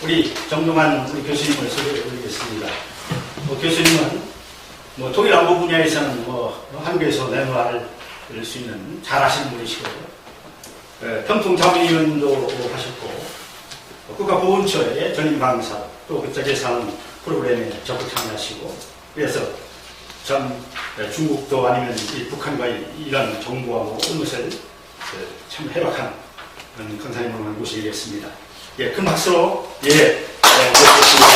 우리 정동환 우리 교수님을 소개해드리겠습니다. 교수님은 통일안보 분야에서는 한국에서 내놓을 수 있는 잘하시는 분이시고, 평통자문위원도 하셨고, 국가보훈처의 전임 강사, 또 국제재산 프로그램에 적극 참여하시고, 그래서 전 중국도 아니면 북한과 이런 정보하고 언것을 참 해박한 그런 강사님을 모시겠습니다. 예, 큰 박수로 모시겠습니다.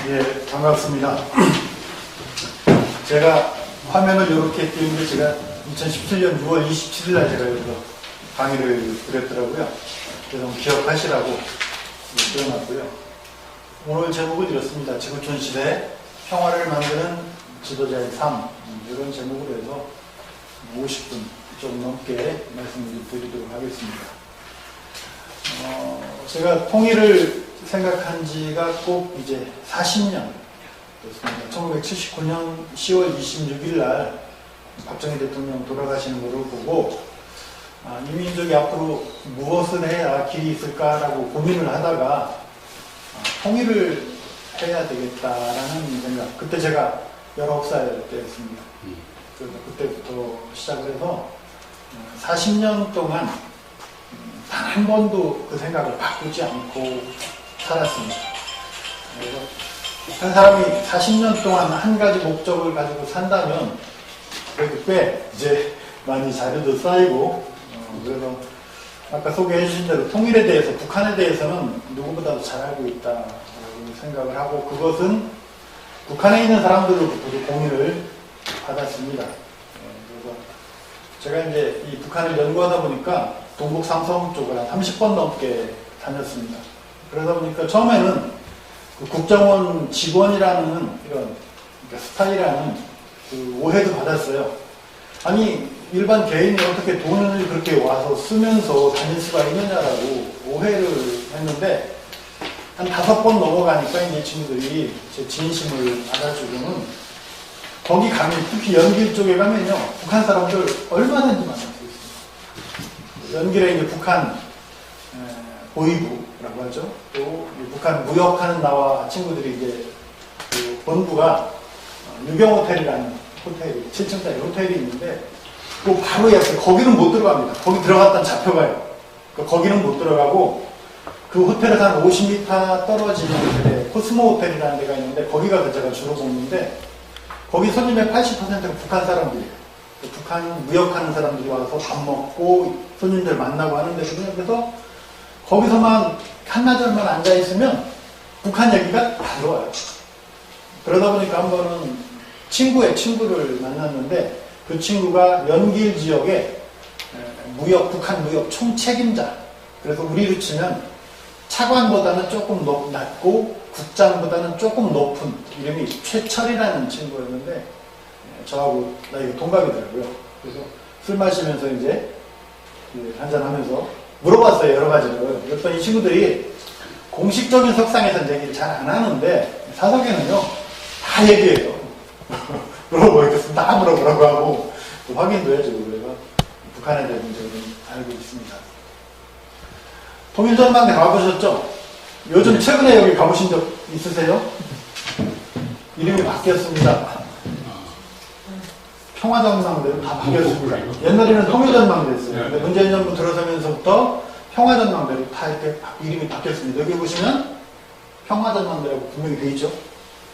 예, 반갑습니다. 제가 화면을 이렇게 띄우는데 제가 2017년 6월 27일 날 제가 여기서 강의를 드렸더라고요. 그래서 기억하시라고 띄워놨고요. 오늘 제목을 드렸습니다. 지구촌 시대 평화를 만드는 지도자의 삶, 이런 제목으로 해서 50분 좀 넘게 말씀을 드리도록 하겠습니다. 제가 통일을 생각한 지가 꼭 이제 40년 됐습니다. 1979년 10월 26일 날 박정희 대통령 돌아가시는 것을 보고 이 민족이 앞으로 무엇을 해야 길이 있을까라고 고민을 하다가 통일을 해야 되겠다라는 생각. 그때 제가 19살 때였습니다. 그래서 그때부터 시작을 해서 40년 동안 단 한 번도 그 생각을 바꾸지 않고 살았습니다. 그래서 한 사람이 40년 동안 한 가지 목적을 가지고 산다면 그래도 꽤 이제 많이 자료도 쌓이고 그래서 아까 소개해 주신 대로 통일에 대해서, 북한에 대해서는 누구보다도 잘 알고 있다고 생각을 하고, 그것은 북한에 있는 사람들로부터도 공유를 받았습니다. 그래서 제가 이제 이 북한을 연구하다 보니까 동북 삼성 쪽을 한 30번 넘게 다녔습니다. 그러다 보니까 처음에는 그 국정원 직원이라는 이런 스타이라는 그 오해도 받았어요. 아니, 일반 개인이 어떻게 돈을 그렇게 와서 쓰면서 다닐 수가 있느냐라고 오해를 했는데, 한 5번 넘어가니까 이제 친구들이 제 진심을 알아주고는, 거기 가면, 특히 연길 쪽에 가면요, 북한 사람들 얼마든지 만날 수 있습니다. 연길에 이제 북한 보위부라고 하죠. 또 북한 무역하는 나와 친구들이 이제 그 본부가 유경호텔이라는 호텔이 7층짜리 호텔이 있는데, 그 바로 옆에, 거기는 못 들어갑니다. 거기 들어갔다면 잡혀가요. 거기는 못 들어가고, 그 호텔에서 한 50m 떨어진 호텔에 코스모 호텔이라는 데가 있는데, 거기 가서 제가 주로 묵는데, 거기 손님의 80%가 북한 사람들이에요. 북한 무역하는 사람들이 와서 밥 먹고 손님들 만나고 하는데, 그래서 거기서만 한나절만 앉아있으면 북한 얘기가 다 들어와요. 그러다 보니까 한 번은 친구를 만났는데, 그 친구가 연길 지역의 북한 무역 총책임자, 그래서 우리로 치면 차관보다는 조금 낮고 국장보다는 조금 높은, 이름이 최철이라는 친구였는데, 저하고 나이가 동갑이더라고요. 그래서 술 마시면서 이제 한잔하면서 물어봤어요, 여러 가지를. 그랬더니 이 친구들이 공식적인 석상에서 얘기를 잘 안 하는데, 사석에는요 다 얘기해요. 물어보겠습니다. 다 물어보라고 하고 또 확인도 해주고, 그래서 북한에 대한 문제를 알고 있습니다. 통일전망대 가보셨죠? 요즘 최근에 여기 가보신 적 있으세요? 이름이 바뀌었습니다. 평화전망대로 다 바뀌었습니다. 옛날에는 통일전망대였어요. 근데 문재인 정부 들어서면서부터 평화전망대로 다 이렇게 이름이 바뀌었습니다. 여기 보시면 평화전망대라고 분명히 돼 있죠?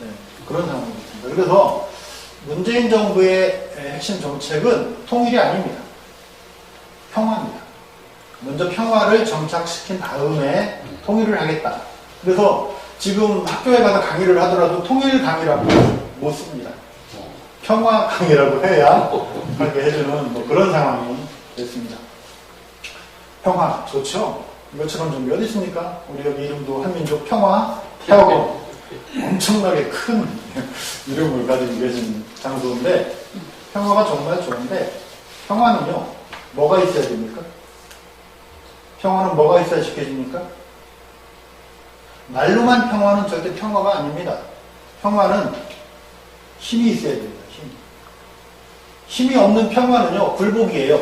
네, 그런 상황입니다. 그래서 문재인 정부의 핵심 정책은 통일이 아닙니다. 평화입니다. 먼저 평화를 정착시킨 다음에 통일을 하겠다. 그래서 지금 학교에 가서 강의를 하더라도 통일 강의라고 못 씁니다. 평화 강의라고 해야 하게 해주는 그런 상황이 됐습니다. 평화 좋죠? 이것처럼 좀 어디 있습니까? 우리 여기 이름도 한민족 평화 태화고 엄청나게 큰 이름을 가지고 계신 장소인데, 평화가 정말 좋은데, 평화는요 뭐가 있어야 됩니까? 평화는 뭐가 있어야 지켜집니까? 말로만 평화는 절대 평화가 아닙니다. 평화는 힘이 있어야 됩니다. 힘이 없는 평화는요 굴복이에요.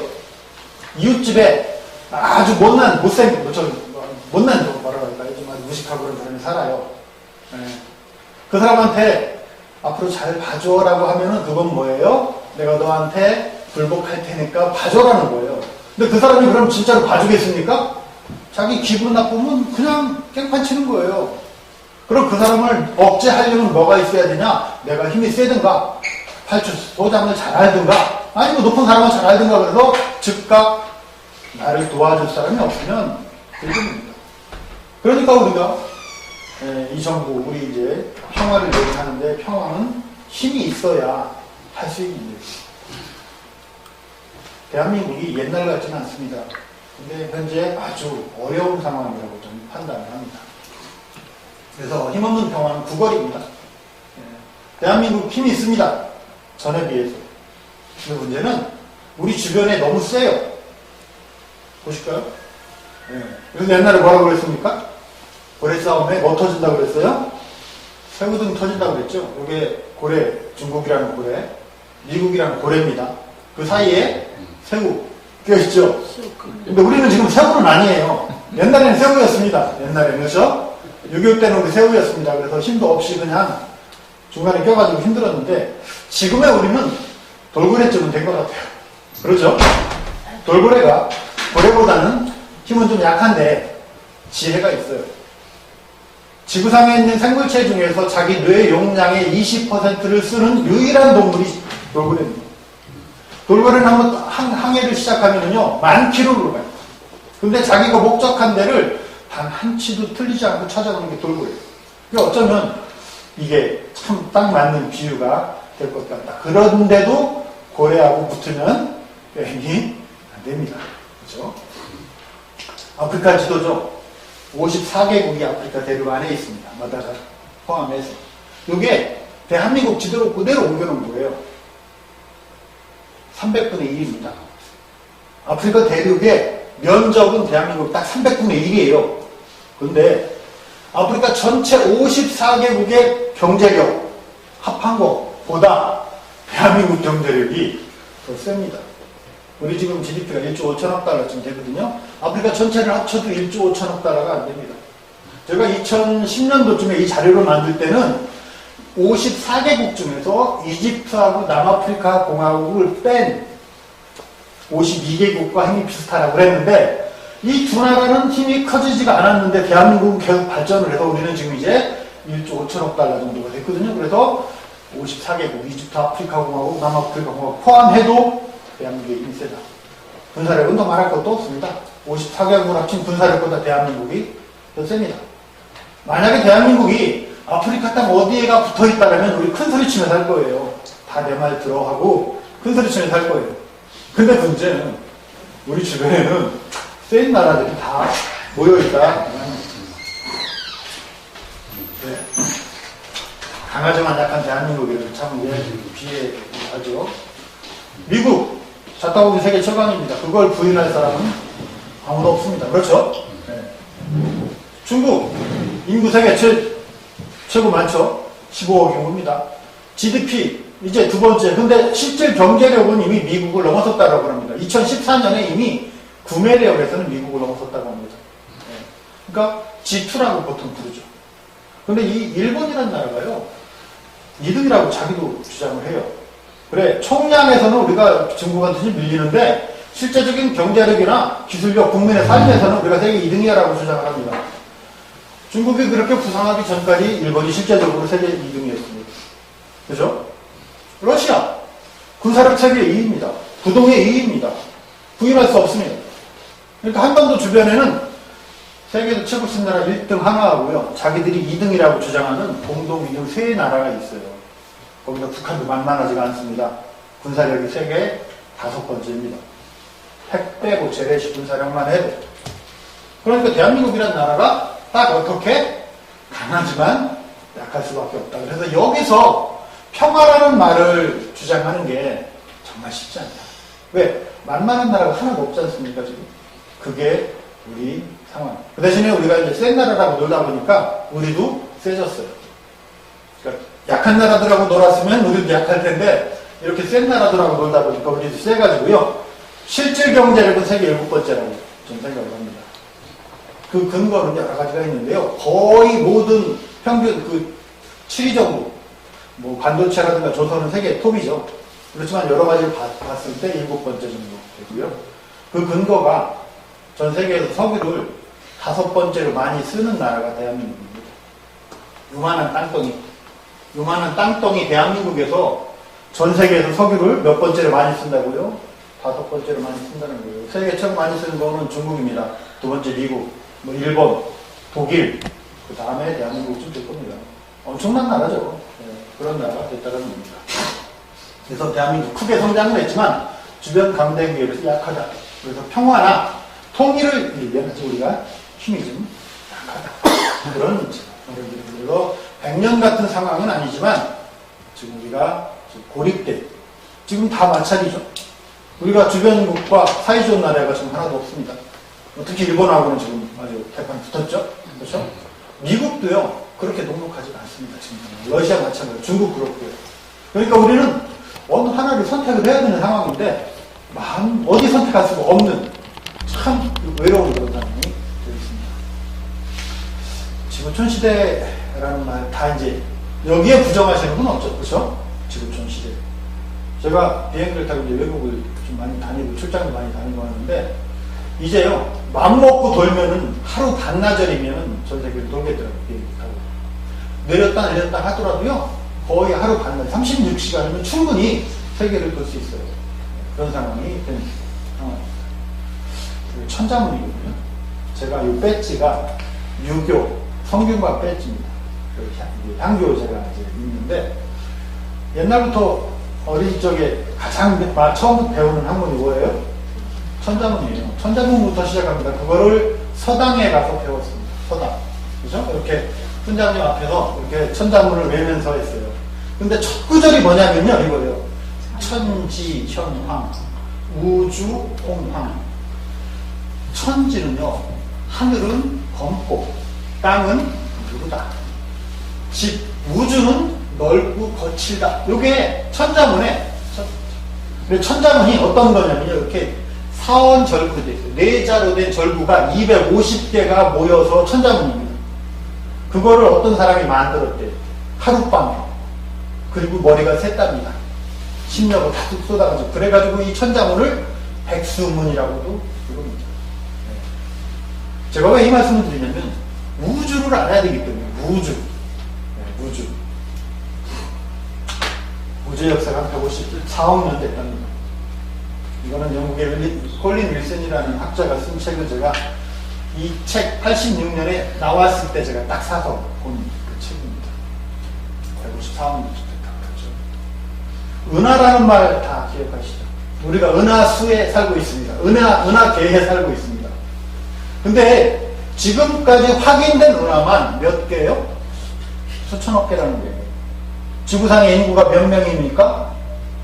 이웃집에 아주 못난 못생긴 무식하고 그런 사람이 살아요. 예. 그 사람한테 앞으로 잘 봐줘라고 하면은 그건 뭐예요? 내가 너한테 불복할 테니까 봐줘라는 거예요. 근데 그 사람이 그럼 진짜로 봐주겠습니까? 자기 기분 나쁘면 그냥 깽판 치는 거예요. 그럼 그 사람을 억제하려면 뭐가 있어야 되냐? 내가 힘이 세든가, 팔주 소장을 잘 알든가, 아니면 높은 사람을 잘 알든가, 그래서 즉각 나를 도와줄 사람이 없으면 불금입니다. 그러니까 우리가 이 정부, 우리 이제 평화를 얘기하는데 평화는 힘이 있어야 할 수 있는 거예요. 대한민국이 옛날 같지는 않습니다. 근데 현재 아주 어려운 상황이라고 좀 판단을 합니다. 그래서 힘없는 평화는 구걸입니다. 대한민국 힘이 있습니다. 전에 비해서. 근데 문제는 우리 주변에 너무 세요. 보실까요? 그래서 옛날에 뭐라고 그랬습니까? 고래 싸움에 뭐 터진다고 그랬어요? 새우등 터진다고 그랬죠? 이게 고래, 중국이라는 고래, 미국이라는 고래입니다. 그 사이에 새우 껴있죠? 근데 우리는 지금 새우는 아니에요. 옛날에는 새우였습니다. 옛날에는, 그렇죠? 6.25 때는 우리 새우였습니다. 그래서 힘도 없이 그냥 중간에 껴가지고 힘들었는데, 지금의 우리는 돌고래쯤은 된 것 같아요. 그렇죠? 돌고래가 고래보다는 힘은 좀 약한데 지혜가 있어요. 지구상에 있는 생물체 중에서 자기 뇌 용량의 20%를 쓰는 유일한 동물이 돌고래입니다. 돌고래는 한번 항해를 시작하면요 10,000km로 가요. 근데 자기가 목적한 데를 단 한 치도 틀리지 않고 찾아가는 게 돌고래예요. 그러니까 어쩌면 이게 참 딱 맞는 비유가 될 것 같다. 그런데도 고래하고 붙으면 힘이 안 됩니다. 그렇죠? 아프리카 지도죠. 54개국이 아프리카 대륙 안에 있습니다. 마다가스카르 포함해서. 이게 대한민국 지도로 그대로 옮겨놓은 거예요. 300분의 1입니다. 아프리카 대륙의 면적은 대한민국 딱 300분의 1이에요. 그런데 아프리카 전체 54개국의 경제력 합한 것보다 대한민국 경제력이 더 셉니다. 우리 지금 GDP가 1조 5천억 달러쯤 되거든요. 아프리카 전체를 합쳐도 1조 5천억 달러가 안 됩니다. 제가 2010년도쯤에 이 자료를 만들 때는 54개국 중에서 이집트하고 남아프리카 공화국을 뺀 52개국과 힘이 비슷하다고 했는데 이 두 나라는 힘이 커지지가 않았는데 대한민국은 계속 발전을 해서 우리는 지금 이제 1조 5천억 달러 정도가 됐거든요. 그래서 54개국, 이집트, 아프리카 공화국, 남아프리카 공화국 포함해도 대한민국의 힘이 세다. 군사력은 더 말할 것도 없습니다. 54개국을 합친 군사력보다 대한민국이 더 셉니다. 만약에 대한민국이 아프리카 땅 어디에가 붙어있다면 우리 큰 소리 치면서 할 거예요. 다 내 말 들어 하고 큰 소리 치면서 할 거예요. 근데 문제는 우리 주변에는 센 나라들이 다 모여있다. 네. 강하지만 약한 대한민국에는 참 비애하죠. 미국, 자타공인 세계 최강입니다. 그걸 부인할 사람은 아무도 없습니다. 그렇죠? 네. 중국, 인구 세계 최고 많죠? 15억 인구입니다. GDP, 이제 두 번째. 근데 실질 경제력은 이미 미국을 넘어섰다고 합니다. 2014년에 이미 구매력에서는 미국을 넘어섰다고 합니다. 네. 그러니까 G2라고 보통 부르죠. 근데 이 일본이라는 나라가요, 2등이라고 자기도 주장을 해요. 그래, 총량에서는 우리가 중국한테 밀리는데, 실제적인 경제력이나 기술력, 국민의 삶에서는 우리가 세계 2등이라고 주장을 합니다. 중국이 그렇게 부상하기 전까지 일본이 실제적으로 세계 2등이었습니다. 그죠? 러시아, 군사력 세계 2위입니다. 부동의 2위입니다. 부인할 수 없습니다. 그러니까 한반도 주변에는 세계 최고 친 나라 1등 하나하고요. 자기들이 2등이라고 주장하는 공동 2등 세 나라가 있어요. 거기다 북한도 만만하지가 않습니다. 군사력이 세계 5번째입니다. 핵 빼고 재래식 군사력만 해도. 그러니까 대한민국이라는 나라가 딱 어떻게 강하지만 약할 수밖에 없다. 그래서 여기서 평화라는 말을 주장하는 게 정말 쉽지 않다. 왜? 만만한 나라가 하나도 없지 않습니까, 지금? 그게 우리 상황. 그 대신에 우리가 이제 센 나라라고 놀다 보니까 우리도 세졌어요. 그러니까 약한 나라들하고 놀았으면 우리도 약할 텐데 이렇게 센 나라들하고 놀다 보니까 우리도 세가지고요. 실질 경제력은 세계 7번째라고 저는 생각을 합니다. 그 근거는 여러 가지가 있는데요. 거의 모든 평균 추리적으로 뭐 반도체라든가 조선은 세계 톱이죠. 그렇지만 여러 가지를 봤을 때 7번째 정도 되고요. 그 근거가 전 세계에서 석유를 5번째로 많이 쓰는 나라가 대한민국입니다. 요만한 땅덩이 대한민국에서 전 세계에서 석유를 몇 번째로 많이 쓴다고요? 5번째로 많이 쓴다는 거예요. 세계 최고 많이 쓰는 거는 중국입니다. 2번째 미국, 뭐 일본, 독일, 그 다음에 대한민국쯤 될 겁니다. 엄청난 나라죠. 네, 그런 나라가 됐다는 겁니다. 그래서 대한민국 크게 성장을 했지만 주변 강대국에 비해서 약하다. 그래서 평화나 통일을 위한 우리가 힘이 좀 약하다. 그런 문제. 그래서 100년 같은 상황은 아니지만 지금 우리가 고립돼. 지금 다 마찰이죠. 우리가 주변국과 사이좋은 나라가 지금 하나도 없습니다. 특히 일본하고는 지금 아주 대판 붙었죠. 그렇죠? 미국도요. 그렇게 녹록하지가 않습니다. 지금 러시아 마찬가지로 중국 그렇고요. 그러니까 우리는 어느 하나를 선택을 해야 되는 상황인데 어디 선택할 수가 없는 참 외로운 그런 상황이 되어 있습니다. 지구촌 시대라는 말 다 이제 여기에 부정하시는 분 없죠. 그렇죠? 지구촌 시대. 제가 비행기를 타고 이제 외국을 좀 많이 다니고 출장도 많이 다니고 하는데 이제요 맘 먹고 돌면은 하루 반나절이면은 전 세계를 돌겠더라고요. 비행기 타고 내렸다 하더라도요 거의 하루 반나절 36시간이면 충분히 세계를 돌 수 있어요. 그런 상황이 된 상황입니다. 천자문이거든요. 제가 이 배지가 유교 성균관 배지입니다. 향교 제가 이제 있는데 옛날부터 어린 적에 가장 처음 배우는 학문이 뭐예요? 천자문이에요. 천자문부터 시작합니다. 그거를 서당에 가서 배웠습니다. 서당. 그죠? 이렇게 훈장님 앞에서 이렇게 천자문을 외면서 했어요. 근데 첫 구절이 뭐냐면요. 이거예요. 천지현황, 우주홍황. 천지는요, 하늘은 검고, 땅은 누르다. 우주는 넓고 거칠다. 이게 천자문에, 천자문이 어떤 거냐면요, 이렇게 사원절구 돼 있어요. 네 자로 된 절구가 250개가 모여서 천자문입니다. 그거를 어떤 사람이 만들었대요. 하룻밤에. 그리고 머리가 샜답니다. 심력을 다둑 쏟아가지고. 그래가지고 이 천자문을 백수문이라고도 부릅니다. 제가 왜 이 말씀을 드리냐면, 우주를 알아야 되기 때문에, 우주. 우주 역사가 한 154억 년 됐답니다. 이거는 영국의 콜린 윌슨이라는 학자가 쓴 책을 제가 이 책 86년에 나왔을 때 제가 딱 사서 본 그 책입니다. 154억 년 됐다고 그랬죠. 은하라는 말 다 기억하시죠? 우리가 은하수에 살고 있습니다. 은하계에 살고 있습니다. 근데 지금까지 확인된 은하만 몇 개예요? 수천억 개라는 거예요. 지구상의 인구가 몇 명입니까?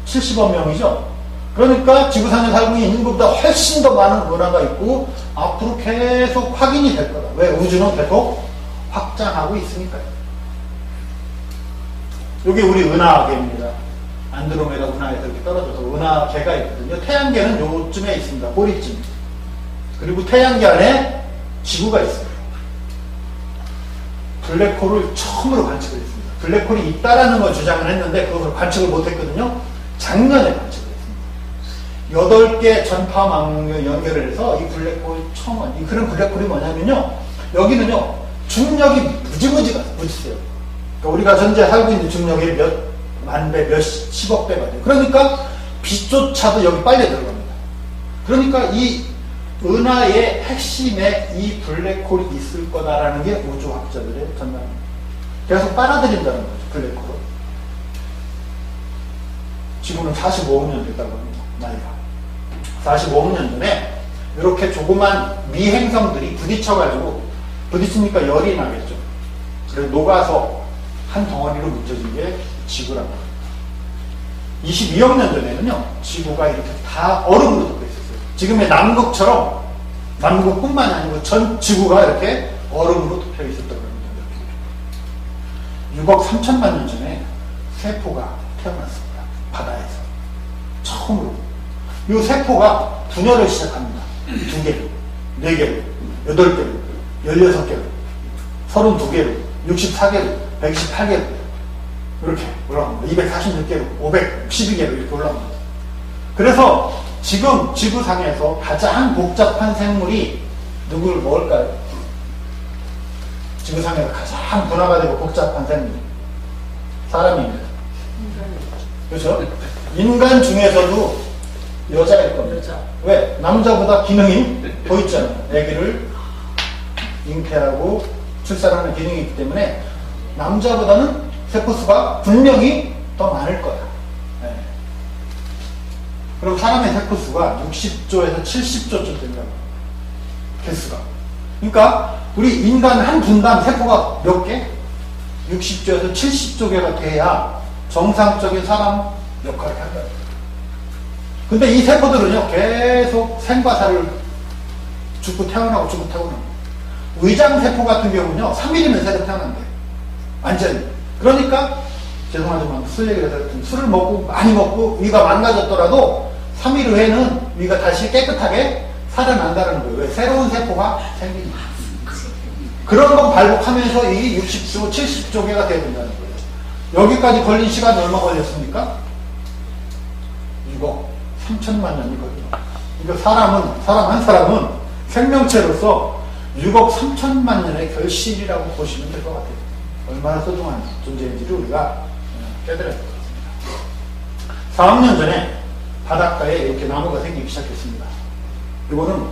70억 명이죠. 그러니까 지구상에 살고 있는 인구보다 훨씬 더 많은 은하가 있고 앞으로 계속 확인이 될 거다. 왜? 우주는 계속 확장하고 있으니까요. 여기 우리 은하계입니다. 안드로메다 은하에서 이렇게 떨어져서 은하계가 있거든요. 태양계는 요쯤에 있습니다. 꼬리쯤. 그리고 태양계 안에 지구가 있어요. 블랙홀을 처음으로 관측을 했습니다. 블랙홀이 있다라는 걸 주장을 했는데 그걸 관측을 못했거든요. 작년에 관측을 했습니다. 8개 전파망을 연결을 해서 이 블랙홀 처음, 그런 블랙홀이 뭐냐면요. 여기는요, 중력이 무지무지가 세요. 그러니까 우리가 현재 살고 있는 중력이 몇 만 배, 몇 십억 배가 돼요. 그러니까 빛조차도 여기 빨려 들어갑니다. 그러니까 이 은하의 핵심에 이 블랙홀이 있을 거다라는 게 우주학자들의 전망입니다. 계속 빨아들인다는 거죠, 블랙홀을. 지구는 45억 년 됐다고 합니다, 나이가. 45억 년 전에 이렇게 조그만 미행성들이 부딪히니까 열이 나겠죠. 그래서 녹아서 한 덩어리로 뭉쳐진 게 지구라고 합니다. 22억 년 전에는요, 지구가 이렇게 다 얼음으로 덮여 있었어요. 지금의 남극처럼, 남극뿐만이 아니고 전 지구가 이렇게 얼음으로 덮여 있었다고 합니다. 6억 3천만 년 전에 세포가 태어났습니다. 바다에서. 처음으로. 이 세포가 분열을 시작합니다. 2개로, 4개로, 8개로. 16개로, 32개로, 64개로, 128개로, 이렇게 올라갑니다. 246개로, 512개로 이렇게 올라갑니다. 그래서 지금 지구상에서 가장 복잡한 생물이 누구를 먹을까요? 지구상에서 가장 분화가 되고 복잡한 생물. 사람입니다. 그렇죠? 인간 중에서도 여자일 겁니다. 왜? 남자보다 기능이 더 있잖아요. 아기를 잉태하고 출산하는 기능이 있기 때문에 남자보다는 세포수가 분명히 더 많을 거야. 네. 그럼 사람의 세포수가 60조에서 70조쯤 된다고. 개수가. 그러니까 우리 인간 한 분당 세포가 몇 개? 60조에서 70조 개가 돼야 정상적인 사람 역할을 한다. 근데 이 세포들은요, 계속 생과 사를 죽고 태어나고 죽고 태어나고. 위장세포 같은 경우는요, 3일이면 새로 태어난대요. 완전히. 그러니까, 죄송하지만 술 얘기를 해서 술을 먹고, 많이 먹고, 위가 망가졌더라도 3일 후에는 위가 다시 깨끗하게 살아난다는 거예요. 왜? 새로운 세포가 생기니까. 그런 건 발복하면서 이 60조, 70조 개가 돼야 된다는 거예요. 여기까지 걸린 시간이 얼마 걸렸습니까? 6억 3천만 년이 걸려요. 그러니까 사람 한 사람은 생명체로서 6억 3천만 년의 결실이라고 보시면 될 것 같아요. 얼마나 소중한 존재인지를 우리가 깨달아야 될 것 같습니다. 4억 년 전에 바닷가에 이렇게 나무가 생기기 시작했습니다. 이거는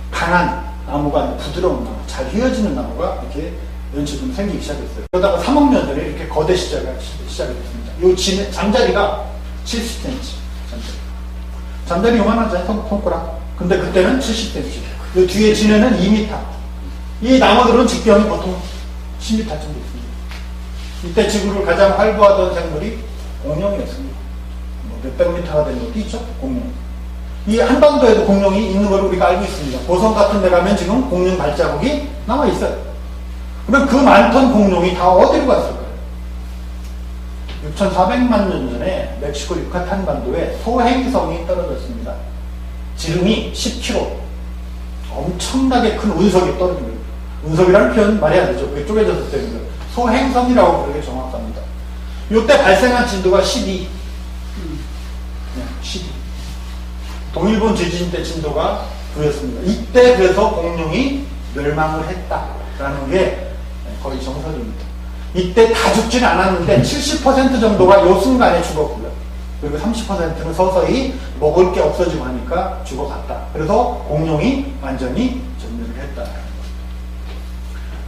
강한 나무가 아니라 부드러운 나무, 잘 휘어지는 나무가 이렇게 연체적으로 생기기 시작했어요. 그러다가 3억 년 전에 이렇게 거대 시작이 됐습니다. 이 잠자리가 70cm. 잠자리 요만하잖아요, 손가락. 근데 그때는 70cm. 이 뒤에 지네는 2m. 이 나무들은 직경이 보통 10m 정도 있습니다. 이때 지구를 가장 활보하던 생물이 공룡이었습니다. 몇백 미터가 되는 것도 있죠, 공룡. 이 한반도에도 공룡이 있는 걸 우리가 알고 있습니다. 고성 같은 데 가면 지금 공룡 발자국이 남아 있어요. 그럼 그 많던 공룡이 다 어디로 갔을까요? 6,400만 년 전에 멕시코 유카탄 반도에 소행성이 떨어졌습니다. 지름이 10km. 엄청나게 큰 운석이 떨어진 거예요. 운석이라는 표현 말해야 되죠. 그게 쪼개졌을 때는 소행성이라고 부르는 게 정확합니다. 이때 발생한 진도가 12. 12. 동일본 지진 때 진도가 9였습니다. 이때 그래서 공룡이 멸망을 했다라는 게 거의 정설입니다. 이때 다 죽지는 않았는데 70% 정도가 요 순간에 죽었고요. 그리고 30%는 서서히 먹을 게 없어지고 하니까 죽어갔다. 그래서 공룡이 완전히 전멸을 했다.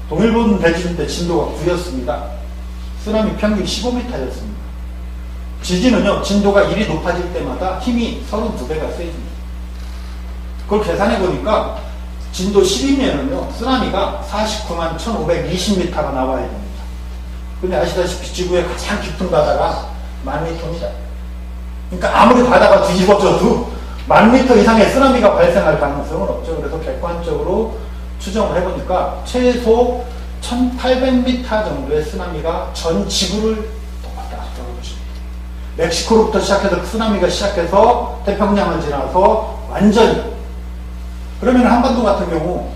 동일본 대지진 때 진도가 9였습니다. 쓰나미 평균 15m였습니다. 지진은요, 진도가 1이 높아질 때마다 힘이 32배가 세집니다. 그걸 계산해 보니까 진도 10이면은요, 쓰나미가 49만 1520m가 나와야 됩니다. 근데 아시다시피 지구의 가장 깊은 바다가 10,000m입니다. 그러니까 아무리 바다가 뒤집어져도 10,000m 이상의 쓰나미가 발생할 가능성은 없죠. 그래서 객관적으로 추정을 해보니까 최소 1,800m 정도의 쓰나미가 전 지구를 왔다갔다고 보십니다. 멕시코로부터 시작해서 그 쓰나미가 시작해서 태평양을 지나서 완전히, 그러면 한반도 같은 경우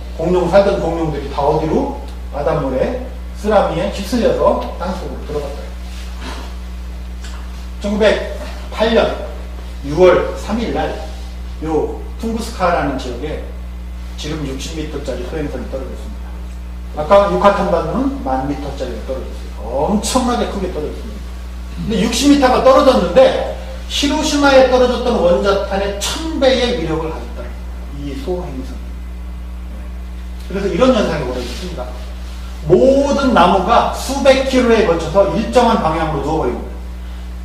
살던 공룡들이 다 어디로? 바닷물에 쓰나미에 휩쓸려서 땅속으로 들어갔어요. 1908년 6월 3일 날 요 퉁구스카라는 지역에 지름 60m짜리 소행성이 떨어졌습니다. 아까 유카탄 반도는 10,000m짜리가 떨어졌어요. 엄청나게 크게 떨어졌습니다. 근데 60m가 떨어졌는데 히로시마에 떨어졌던 원자탄의 1000배의 위력을 가졌다. 이 소행성. 그래서 이런 현상이 벌어졌습니다. 모든 나무가 수백 킬로에 걸쳐서 일정한 방향으로 누워버린 거예요.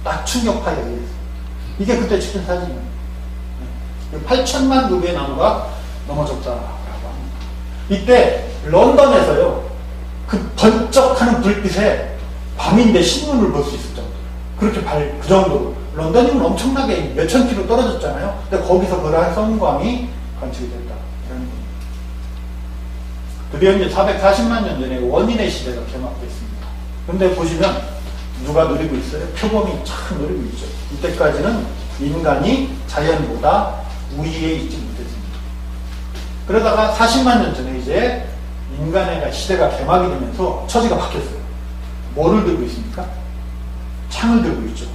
딱 충격파에 의해서. 이게 그때 찍힌 사진이에요. 8천만 그루의 나무가 넘어졌다라고 합니다. 이때 런던에서요, 그 번쩍하는 불빛에 밤인데 신문을 볼 수 있을 정도. 그렇게 그 정도로. 런던이면 엄청나게 몇천 킬로 떨어졌잖아요. 근데 거기서 그러한 성광이 관측이 됐다. 이런 겁니다. 드디어 이제 440만 년 전에 원인의 시대가 개막됐습니다. 근데 보시면 누가 누리고 있어요? 표범이 참 누리고 있죠. 이때까지는 인간이 자연보다 우위에 있지 못했습니다. 그러다가 40만 년 전에 이제 인간의 시대가 개막이 되면서 처지가 바뀌었어요. 뭐를 들고 있습니까? 창을 들고 있죠.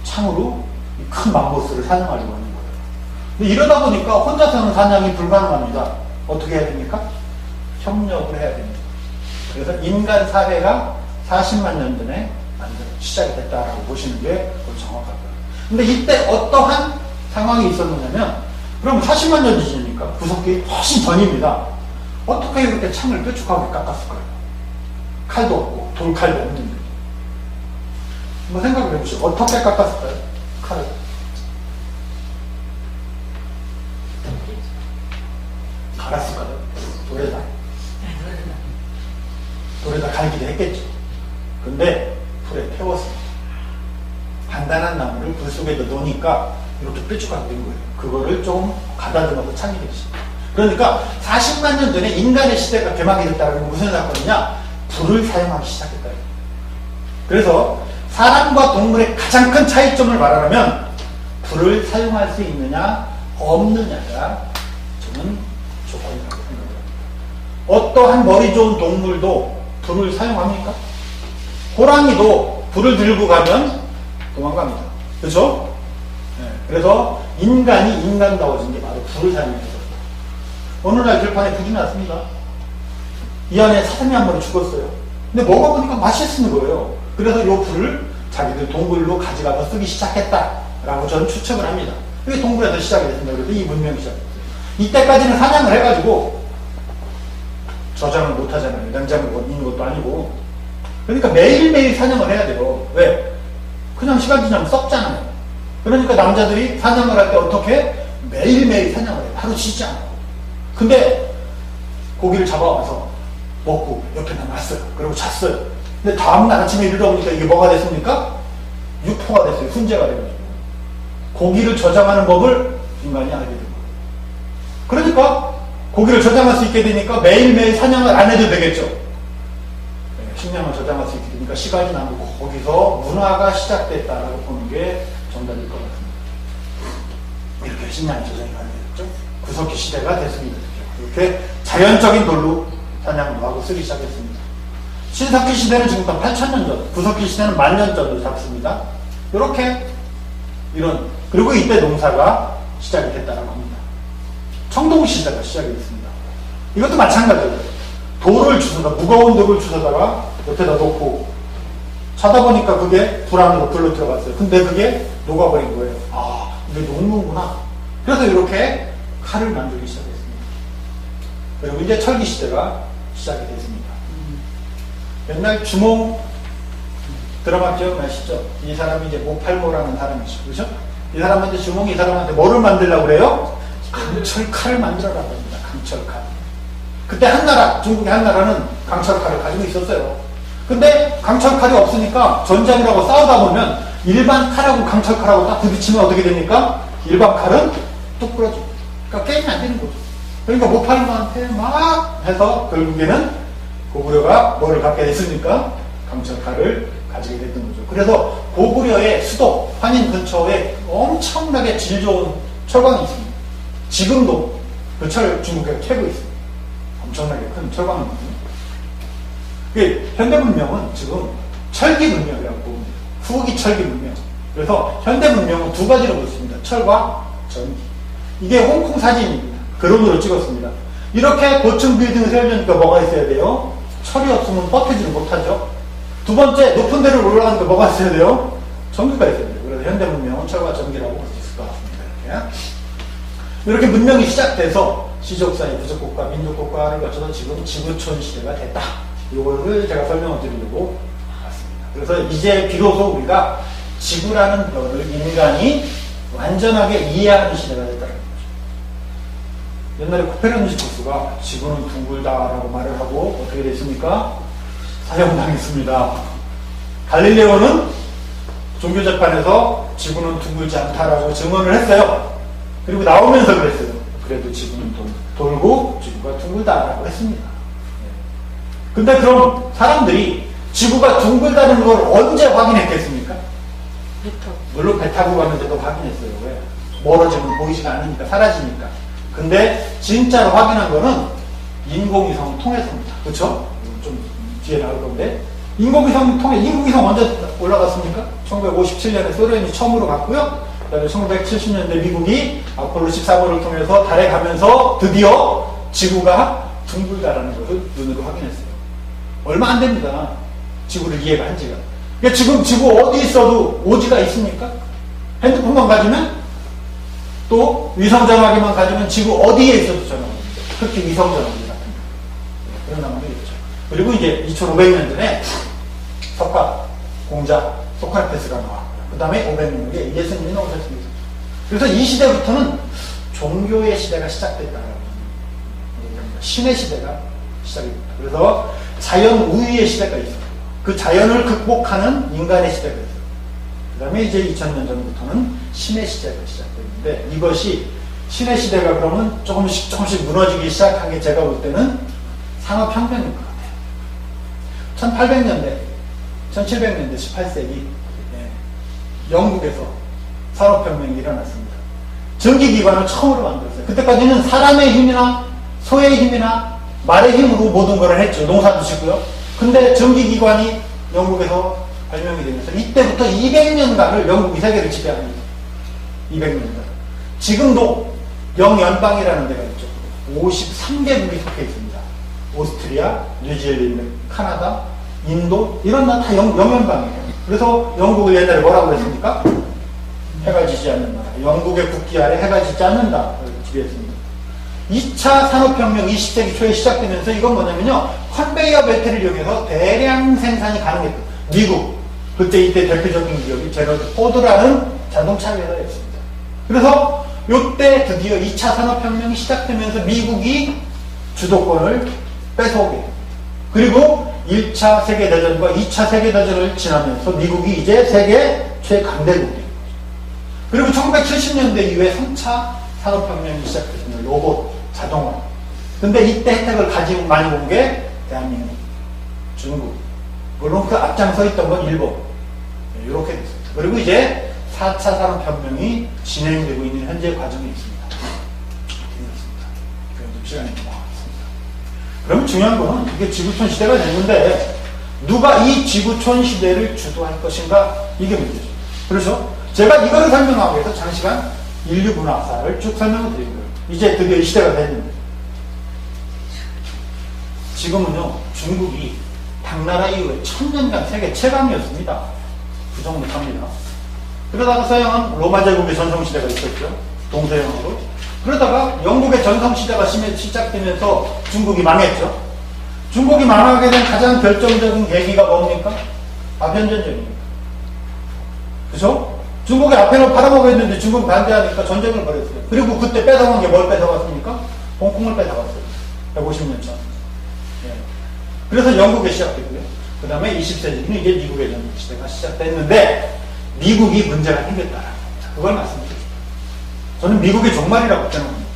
창으로 이 큰 맘보스를 사냥하려고 하는 거예요. 근데 이러다 보니까 혼자서는 사냥이 불가능합니다. 어떻게 해야 됩니까? 협력을 해야 됩니다. 그래서 인간 사회가 40만 년 전에 시작이 됐다라고 보시는 게 정확할 거예요. 근데 이때 어떠한 상황이 있었느냐면, 그럼 40만 년 지니까 구석기 훨씬 전입니다. 어떻게 그렇게 창을 뾰족하게 깎았을까요? 칼도 없고 돌칼도 없는데. 한번 생각을 해보시죠. 어떻게 깎았을까요? 칼을. 갈았을까요? 돌에다. 돌에다 갈기도 했겠죠. 근데 불에 태웠습니다. 단단한 나무를 불 속에다 놓으니까 이렇게 뾰족하게 된 거예요. 그거를 좀 가다듬어서 창이 되겠습니다. 그러니까 40만 년 전에 인간의 시대가 개막이 됐다는 건 무슨 사건이냐? 불을 사용하기 시작했다. 그래서 사람과 동물의 가장 큰 차이점을 말하자면 불을 사용할 수 있느냐 없느냐가 저는 조건이라고 생각합니다. 어떠한 머리 좋은 동물도 불을 사용합니까? 호랑이도 불을 들고 가면 도망갑니다. 그렇죠? 네. 그래서 인간이 인간다워진 게 바로 불을 사용해서. 어느 날 들판에 불이 났습니다. 이 안에 사슴이 한 마리 죽었어요. 근데 먹어보니까 맛있는 거예요. 그래서 이 불을 자기들 동굴로 가져가서 쓰기 시작했다라고 저는 추측을 합니다. 그게 동굴에서 시작이 됐습니다. 그래서 이 문명이 시작됐어요. 이때까지는 사냥을 해가지고 저장을 못 하잖아요. 냉장고에 있는 것도 아니고. 그러니까 매일매일 사냥을 해야 돼요. 왜? 그냥 시간 지나면 썩잖아요. 그러니까 남자들이 사냥을 할 때 어떻게? 매일매일 사냥을 해요. 하루 쉬지 않고. 근데 고기를 잡아와서 먹고 옆에다 놨어요. 그리고 잤어요. 근데 다음날 아침에 일어나보니까 이게 뭐가 됐습니까? 유포가 됐어요. 훈제가 돼가지고. 고기를 저장하는 법을 인간이 알게 된 거예요. 그러니까 고기를 저장할 수 있게 되니까 매일매일 사냥을 안 해도 되겠죠. 식량을 저장할 수 있게 되니까 시간이 남고 거기서 문화가 시작됐다라고 보는 게 정답일 것 같습니다. 이렇게 식량이 저장이 가능했죠. 구석기 시대가 됐습니다. 이렇게 자연적인 돌로 사냥도 하고 쓰기 시작했습니다. 신석기 시대는 지금부터 8,000년 전, 구석기 시대는 10,000년 전으로 잡습니다. 이렇게 이런, 그리고 이때 농사가 시작이 됐다고 합니다. 청동 시대가 시작이 됐습니다. 이것도 마찬가지예요. 돌을 주워다, 무거운 돌을 주워다가 옆에다 놓고 자다 보니까 그게 불 안으로 불러 들어갔어요. 근데 그게 녹아버린 거예요. 아, 이게 녹는구나. 그래서 이렇게 칼을 만들기 시작했습니다. 그리고 이제 철기 시대가 시작이 됐습니다. 옛날 주몽 드라마 기억나시죠? 이 사람이 이제 모팔모라는 사람이죠. 그렇죠? 이 사람한테 주몽이 이 사람한테 뭐를 만들려고 그래요? 강철칼을 만들어라고 합니다. 강철칼. 그때 한나라, 중국의 한나라는 강철칼을 가지고 있었어요. 근데 강철칼이 없으니까 전쟁이라고 싸우다 보면 일반 칼하고 강철칼하고 딱 부딪히면 어떻게 됩니까? 일반 칼은 뚝 부러집니다. 그러니까 게임이 안 되는 거죠. 그러니까 모팔모한테 막 해서 결국에는 고구려가 뭐를 갖게 됐습니까? 강철칼을 가지게 됐던 거죠. 그래서 고구려의 수도 환인 근처에 엄청나게 질 좋은 철광이 있습니다. 지금도 그 철 중국에 캐고 있습니다. 엄청나게 큰 철광이거든요. 현대 문명은 지금 철기 문명이라고 봅니다. 후기 철기 문명. 그래서 현대 문명은 두 가지로 보습니다. 철과 전기. 이게 홍콩 사진입니다. 드론으로 찍었습니다. 이렇게 고층 빌딩을 세우려니까 뭐가 있어야 돼요? 철이 없으면 버티지를 못하죠. 두 번째, 높은 데를 올라가니까 뭐가 있어야 돼요? 전기가 있어야 돼요. 그래서 현대 문명은 철과 전기라고 볼 수 있을 것 같습니다. 이렇게 문명이 시작돼서 시족사회, 부족국가, 민족국가를 거쳐서 지금 지구촌 시대가 됐다. 이거를 제가 설명을 드리려고 왔습니다. 그래서 이제 비로소 우리가 지구라는 별을 인간이 완전하게 이해하는 시대가 됐다는 거죠. 옛날에 코페르니쿠스가 지구는 둥글다라고 말을 하고 어떻게 됐습니까? 사형당했습니다. 갈릴레오는 종교재판에서 지구는 둥글지 않다라고 증언을 했어요. 그리고 나오면서 그랬어요. 그래도 지구는 돌고 지구가 둥글다라고 했습니다. 근데 그럼 사람들이 지구가 둥글다는 걸 언제 확인했겠습니까? 물론 배 타고 가면서도 확인했어요. 왜? 멀어지면 보이지가 않으니까, 사라지니까. 근데 진짜로 확인한 거는 인공위성 통해서입니다. 그렇죠? 좀 뒤에 나올 건데 인공위성 먼저 올라갔습니까? 1957년에 소련이 처음으로 갔고요. 그다음에 1970년대 미국이 아폴로 13호를 통해서 달에 가면서 드디어 지구가 둥글다라는 것을 눈으로 확인했어요. 얼마 안 됩니다. 지구를 이해가 한 지가. 그러니까 지금 지구 어디 있어도 오지가 있습니까? 핸드폰만 가지면 또 위성전화기만 가지면 지구 어디에 있어도 전화옵니다. 특히 위성전화기 같은 거. 그런 나무도 있죠. 그리고 이제 2500년 전에 석화 공자 소크라테스가 나왔고요. 그 다음에 500년 후에 예수님이 나오셨습니다. 그래서 이 시대부터는 종교의 시대가 시작됐다는 얘기합니다. 신의 시대가 시작됩니다. 그래서 자연 우위의 시대가 있어요. 그 자연을 극복하는 인간의 시대가 있어요. 그 다음에 이제 2000년 전부터는 신의 시대가 시작됐는데 이것이 신의 시대가 그러면 조금씩 무너지기 시작한 게 제가 볼 때는 산업혁명인 것 같아요. 1800년대, 1700년대, 18세기 영국에서 산업혁명이 일어났습니다. 전기기관을 처음으로 만들었어요. 그때까지는 사람의 힘이나 소의 힘이나 말의 힘으로 모든 걸 했죠. 농사도 짓고요. 근데 전기기관이 영국에서 발명이 되면서 이때부터 200년간을 영국이 세계를 지배합니다. 200년간. 지금도 영연방이라는 데가 있죠. 53개국이 속해 있습니다. 오스트리아, 뉴질랜드, 카나다, 인도 이런 나라 다 영연방이에요. 그래서 영국을 옛날에 뭐라고 그랬습니까? 해가 지지 않는 나라. 영국의 국기 아래 해가 지지 않는다. 지배했습니다. 2차 산업혁명 20세기 초에 시작되면서 이건 뭐냐면요. 컨베이어 벨트를 이용해서 대량 생산이 가능했고 미국, 이때 대표적인 기업이 제너럴 포드라는 자동차 회사였습니다. 그래서 이때 드디어 2차 산업혁명이 시작되면서 미국이 주도권을 뺏어오게 됩니다. 그리고 1차 세계대전과 2차 세계대전을 지나면서 미국이 이제 세계 최강대국이 됩니다. 그리고 1970년대 이후에 3차 산업혁명이 시작됐습니다. 로봇, 자동화. 근데 이때 혜택을 많이 본 게 대한민국, 중국, 물론 그 앞장서 있던 건 일본. 이렇게 됐습니다. 그리고 이제 4차 산업혁명이 진행되고 있는 현재 과정이 있습니다. 좀 시간이 넘어가겠습니다. 그러면 중요한 거는 이게 지구촌 시대가 됐는데 누가 이 지구촌 시대를 주도할 것인가 이게 문제죠. 그렇죠? 제가 이거를 설명하기 위해서 장시간 인류 문화사를 쭉 설명을 드린 거예요. 이제 드디어 이 시대가 됐는데 지금은요 중국이 당나라 이후에 1000년간 세계 최강이었습니다. 부정 못합니다. 그러다가 서양은 로마 제국의 전성시대가 있었죠. 동서양으로. 그러다가 영국의 전성시대가 시작되면서 중국이 망했죠. 중국이 망하게 된 가장 결정적인 계기가 뭡니까? 아편전쟁입니다. 그죠? 중국이 아편을 팔아먹었는데 중국이 반대하니까 전쟁을 벌였어요. 그리고 그때 뺏어간 게 뭘 뺏어갔습니까? 홍콩을 뺏어갔어요. 150년 전. 예. 그래서 영국에 시작됐고요. 그 다음에 20세기는 이제 미국의 전성시대가 시작됐는데 미국이 문제가 생겼다라는 겁니다. 그걸 말씀드립니다. 저는 미국의 종말이라고 생각합니다.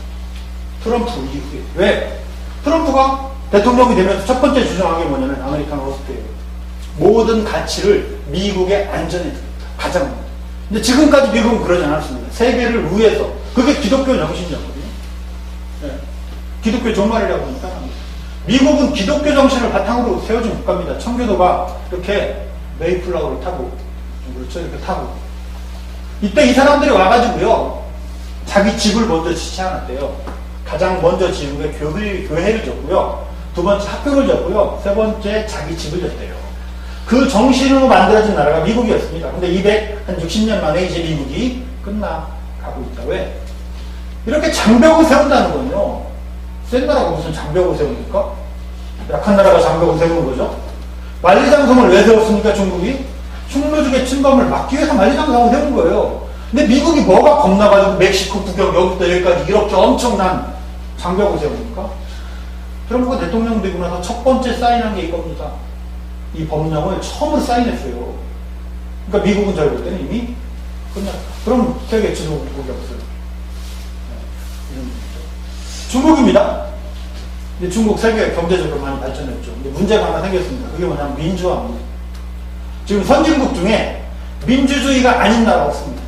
트럼프 이후에. 왜? 트럼프가 대통령이 되면서 첫 번째 주장한 게 뭐냐면 아메리칸 호스트예요. 모든 가치를 미국의 안전에 듭니다. 가장. 근데 지금까지 미국은 그러지 않았습니다. 세계를 위해서. 그게 기독교 정신이었거든요. 네. 기독교 종말이라고 하니까 미국은 기독교 정신을 바탕으로 세워진 국가입니다. 청교도가 이렇게 메이플라워를 타고 그렇죠. 이렇게 타고 이때 이 사람들이 와가지고요 자기 집을 먼저 짓지 않았대요. 가장 먼저 지은 게 교회를 졌고요. 두 번째 학교를 졌고요. 세 번째 자기 집을 졌대요. 그 정신으로 만들어진 나라가 미국이었습니다. 근데 260년 만에 이제 미국이 끝나가고 있다. 왜? 이렇게 장벽을 세운다는 건요. 센 나라가 무슨 장벽을 세웁니까? 약한 나라가 장벽을 세우는 거죠. 만리장성을 왜 세웠습니까? 중국이? 충무족의 침범을 막기 위해서 만리장성을 세운 거예요. 근데 미국이 뭐가 겁나가지고 멕시코 국경 여기부터 여기까지 이렇게 엄청난 장벽을 세웁니까? 트럼프가 대통령 되고 나서 첫 번째 사인한 게 이겁니다. 이 법령을 처음으로 사인했어요. 그러니까 미국은 저희 볼 때는 이미 끝났다. 그럼 세계 지도국이 없어요. 중국입니다. 근데 중국 세계 경제적으로 많이 발전했죠. 근데 문제가 하나 생겼습니다. 그게 뭐냐면 민주화입니다. 지금 선진국 중에 민주주의가 아닌 나라가 없습니다.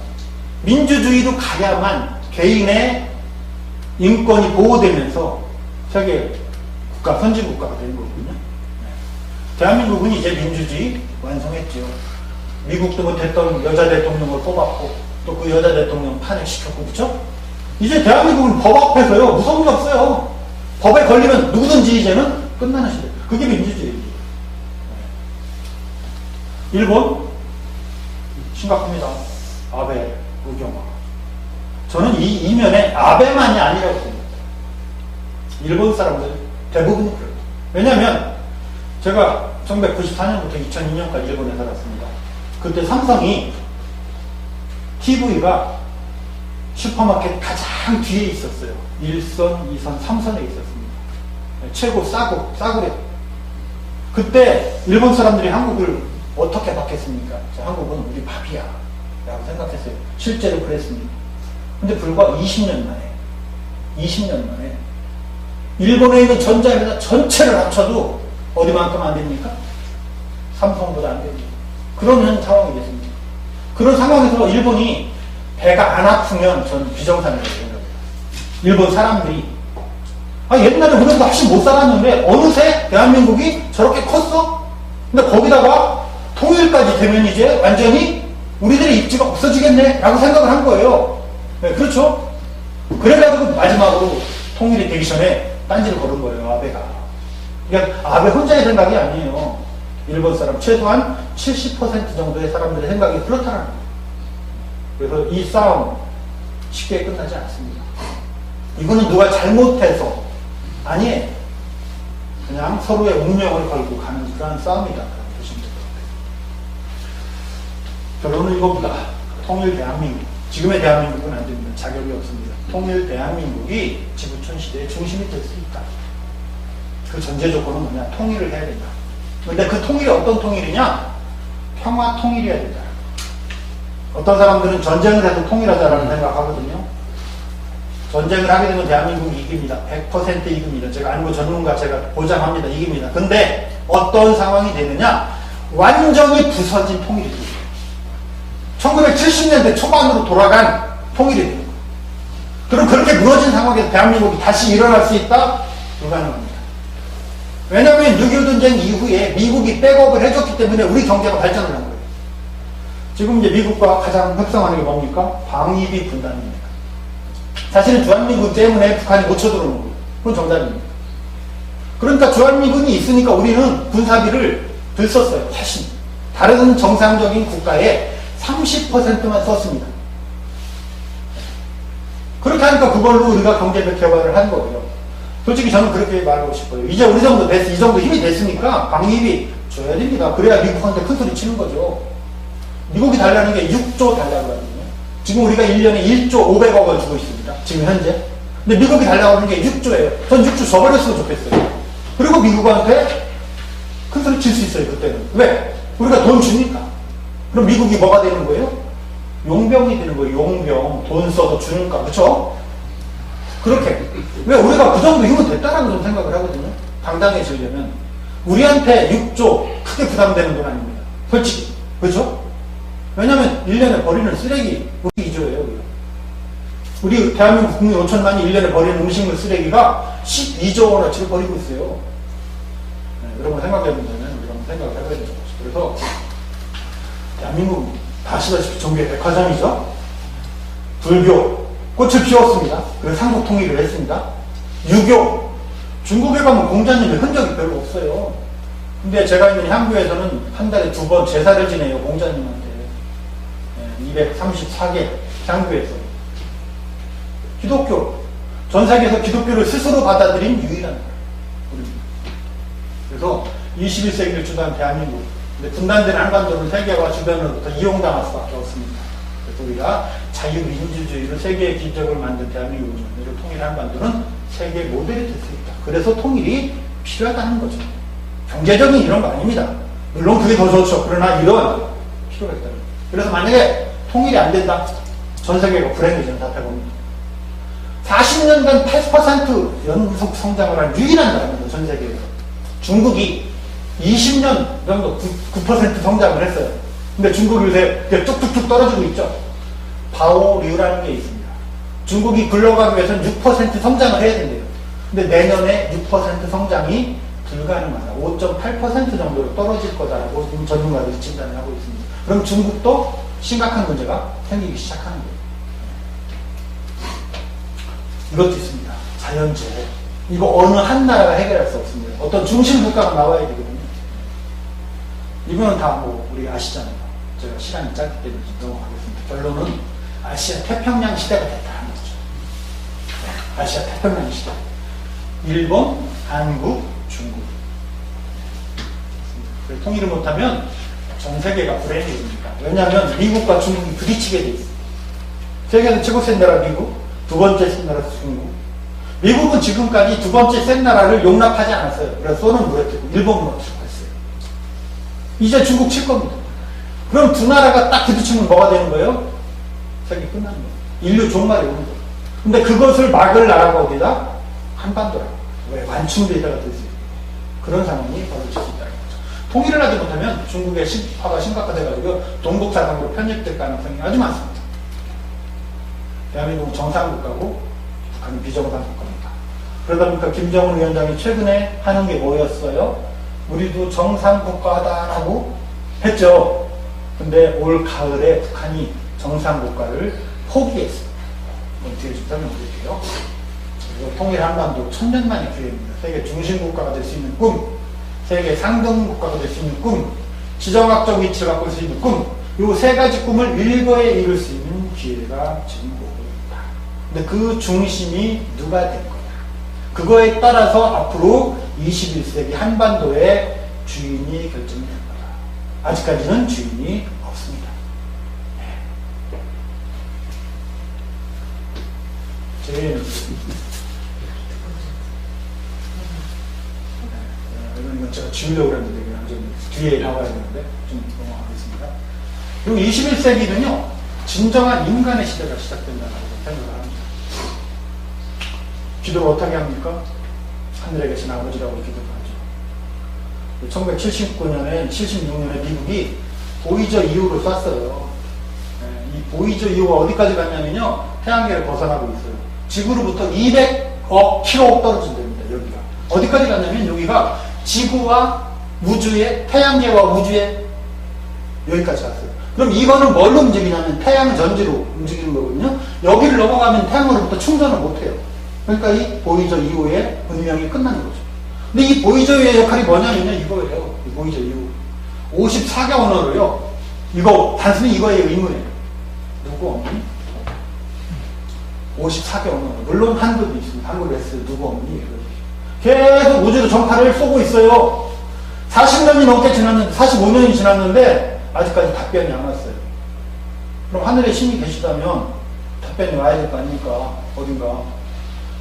민주주의로 가야만 개인의 인권이 보호되면서 세계 국가, 선진국가가 된 거거든요. 대한민국은 이제 민주주의 완성했죠. 미국도 못했던 여자 대통령을 뽑았고 또 그 여자 대통령 탄핵시켰고 그렇죠? 이제 대한민국은 법 앞에서요 무서운 게 없어요. 법에 걸리면 누구든지 이제는 끝나는 시대. 그게 민주주의예요. 일본 심각합니다. 아베, 우경화. 저는 이 이면에 아베만이 아니라고 봅니다. 일본 사람들 대부분이 그래요. 왜냐하면 제가 1994년부터 2002년까지 일본에 살았습니다. 그때 삼성이 TV가 슈퍼마켓 가장 뒤에 있었어요. 1선, 2선, 3선에 있었습니다. 최고 싸구려. 그때 일본 사람들이 한국을 어떻게 봤겠습니까? 한국은 우리 밥이야 라고 생각했어요. 실제로 그랬습니다. 근데 불과 20년 만에 일본에 있는 전자회사 전체를 합쳐도 어디만큼 안 됩니까? 삼성보다 안 됩니다. 그런 상황이 됐습니다. 그런 상황에서 일본이 배가 안 아프면 전 비정상이라고 생각해요. 일본 사람들이 옛날에 우리보다 훨씬 못 살았는데 어느새 대한민국이 저렇게 컸어? 근데 거기다가 통일까지 되면 이제 완전히 우리들의 입지가 없어지겠네 라고 생각을 한 거예요. 네, 그렇죠? 그래가지고 마지막으로 통일이 되기 전에 딴지를 걸은 거예요, 아베가. 그러니까 아베 혼자의 생각이 아니에요. 일본 사람 최소한 70% 정도의 사람들의 생각이 그렇다는 거예요. 그래서 이 싸움 쉽게 끝나지 않습니다. 이거는 누가 잘못해서 아니에요. 그냥 서로의 운명을 걸고 가는 그런 싸움이다. 보시면 될 것 같아요. 결론은 이겁니다. 통일 대한민국. 지금의 대한민국은 안 됩니다. 자격이 없습니다. 통일 대한민국이 지구촌 시대의 중심이 될 수 있다. 그 전제 조건은 뭐냐? 통일을 해야 된다. 근데 그 통일이 어떤 통일이냐? 평화 통일이어야 된다. 어떤 사람들은 전쟁을 해도 통일하자라는 생각하거든요. 전쟁을 하게 되면 대한민국이 이깁니다. 100% 이깁니다. 제가 안보 전문가 제가 보장합니다. 이깁니다. 근데 어떤 상황이 되느냐? 완전히 부서진 통일이 됩니다. 1970년대 초반으로 돌아간 통일이 됩니다. 그럼 그렇게 무너진 상황에서 대한민국이 다시 일어날 수 있다? 불가능합니다. 왜냐하면 6.25 전쟁 이후에 미국이 백업을 해줬기 때문에 우리 경제가 발전을 한 거예요. 지금 이제 미국과 가장 협상하는 게 뭡니까? 방위비 분담입니다. 사실은 주한미군 때문에 북한이 못 쳐들어오는 거예요. 그건 정답입니다. 그러니까 주한미군이 있으니까 우리는 군사비를 덜 썼어요. 훨씬. 다른 정상적인 국가에 30%만 썼습니다. 그렇게 하니까 그걸로 우리가 경제적 개발을 한 거예요. 솔직히 저는 그렇게 말하고 싶어요. 이제 우리 정도 됐어. 이 정도 힘이 됐으니까 방위비 줘야 됩니다. 그래야 미국한테 큰 소리 치는 거죠. 미국이 달라는 게 6조 달라고 하거든요. 지금 우리가 1년에 1조 500억 원 주고 있습니다. 지금 현재. 근데 미국이 달라고 하는 게 6조예요. 전 6조 줘버렸으면 좋겠어요. 그리고 미국한테 큰 소리 칠 수 있어요. 그때는. 왜? 우리가 돈 주니까. 그럼 미국이 뭐가 되는 거예요? 용병이 되는 거예요. 용병. 돈 써도 주니까. 그쵸? 그렇게. 왜? 우리가 그 정도 힘은 됐다라고 저는 생각을 하거든요. 당당해지려면. 우리한테 6조 크게 부담되는 돈 아닙니다. 솔직히. 그렇죠? 왜냐면 1년에 버리는 쓰레기 우리 2조예요. 우리 대한민국 국민 5천만이 1년에 버리는 음식물 쓰레기가 12조 원어치를 버리고 있어요. 네, 여러분 생각해본다면 우리가 한번 생각을 해봐야 되는 거죠. 그래서 대한민국 아시다시피 종교의 백화점이죠. 불교 꽃을 피웠습니다. 그래서 삼국 통일을 했습니다. 유교 중국에 가면 공자님의 흔적이 별로 없어요. 근데 제가 있는 향교에서는 한 달에 2번 제사를 지내요. 공자님한테. 234개 향교에서. 기독교. 전 세계에서 기독교를 스스로 받아들인 유일한 나라. 그래서 21세기를 주도한 대한민국. 근데 분단된 한반도는 세계와 주변으로부터 이용당할 수밖에 없습니다. 그래서 우리가 자유민주주의로 세계의 기적을 만든 대한민국을 통일한 한반도는 세계 모델이 될 수 있다. 그래서 통일이 필요하다는 거죠. 경제적인 이런 거 아닙니다. 물론 그게 더 좋죠. 그러나 이런 필요가 있다. 그래서 만약에 통일이 안 된다. 전 세계가 불행해지는 사태가 옵니다. 40년간 8% 연속 성장을 한 유일한 나라입니다. 전 세계에서. 중국이 20년 정도 9% 성장을 했어요. 근데 중국이 요새 뚝뚝뚝 떨어지고 있죠. 바오류라는 게 있습니다. 중국이 굴러가기 위해서는 6% 성장을 해야 된대요. 근데 내년에 6% 성장이 불가능하다. 5.8% 정도로 떨어질 거다라고 지금 전문가들이 진단을 하고 있습니다. 그럼 중국도 심각한 문제가 생기기 시작하는 거예요. 이것도 있습니다. 자연재해. 이거 어느 한 나라가 해결할 수 없습니다. 어떤 중심 국가가 나와야 되거든요. 이거는 다 뭐 우리가 아시잖아요. 제가 시간이 짧기 때문에 넘어가겠습니다. 결론은 아시아 태평양 시대가 됐다는 거죠. 아시아 태평양 시대. 일본, 한국, 중국. 통일을 못하면 전 세계가 불행해집니다. 왜냐하면 미국과 중국이 부딪히게 돼 있어요. 세계에서 최고 센 나라 미국, 두 번째 센 나라 중국. 미국은 지금까지 두 번째 센 나라를 용납하지 않았어요. 그래서 소는 무너뜨리고 일본 무너뜨리고 했어요. 이제 중국 칠 겁니다. 그럼 두 나라가 딱 부딪히면 뭐가 되는 거예요? 세계 끝나는 거예요. 인류 종말이 오는 거예요. 근데 그것을 막을 나라가 어디다? 한반도라고. 왜? 완충대자가 될 수 있어요. 그런 상황이 벌어질 수 있다는 거죠. 통일을 하지 못하면 중국의 화가 심각화돼가지고 동북사상으로 편입될 가능성이 아주 많습니다. 대한민국은 정상국가고 북한은 비정상 국가입니다. 그러다 보니까 김정은 위원장이 최근에 하는 게 뭐였어요? 우리도 정상국가다라고 했죠. 근데 올 가을에 북한이 정상국가를 포기했어요. 이건 뒤에 좀 설명드릴게요. 그리고 통일 한반도 천년만의 기회입니다. 세계 중심국가가 될 수 있는 꿈, 세계 상등국가가 될 수 있는 꿈, 지정학적 위치를 바꿀 수 있는 꿈, 이 세 가지 꿈을 일거에 이룰 수 있는 기회가 지금 오고 있다. 근데 그 중심이 누가 될 거냐. 그거에 따라서 앞으로 21세기 한반도의 주인이 결정될 거다. 아직까지는 주인이 없습니다. 제일 이건 제가 지우려고 했는데 그냥 좀 뒤에 나와야 되는데 좀 넘어가겠습니다. 그리고 21세기는요 진정한 인간의 시대가 시작된다고 생각을 합니다. 기도를 어떻게 합니까? 하늘에 계신 아버지라고 기도를 하죠. 1979년에 76년에 미국이 보이저 2호를 쐈어요. 이 보이저 2호가 어디까지 갔냐면요 태양계를 벗어나고 있어요. 지구로부터 200억 킬로 떨어진 데입니다. 여기가 어디까지 갔냐면 여기가 지구와 우주의 태양계와 우주의 여기까지 갔어요. 그럼 이거는 뭘로 움직이냐면 태양 전지로 움직이는 거거든요. 여기를 넘어가면 태양으로부터 충전을 못해요. 그러니까 이 보이저 2호의 운명이 끝나는 거죠. 근데 이 보이저의 역할이 뭐냐면요 이거예요. 이 보이저 2호 54개 언어로요. 이거 단순히 이거예요. 의문이에요. 누구 없니? 54개 언어. 물론 한글도 있습니다. 한글 S 누구 없니? 계속 우주로 전파를 쏘고 있어요. 40년이 넘게 지났는데 45년이 지났는데 아직까지 답변이 안 왔어요. 그럼 하늘에 신이 계시다면 답변이 와야 될 거 아닙니까? 어딘가.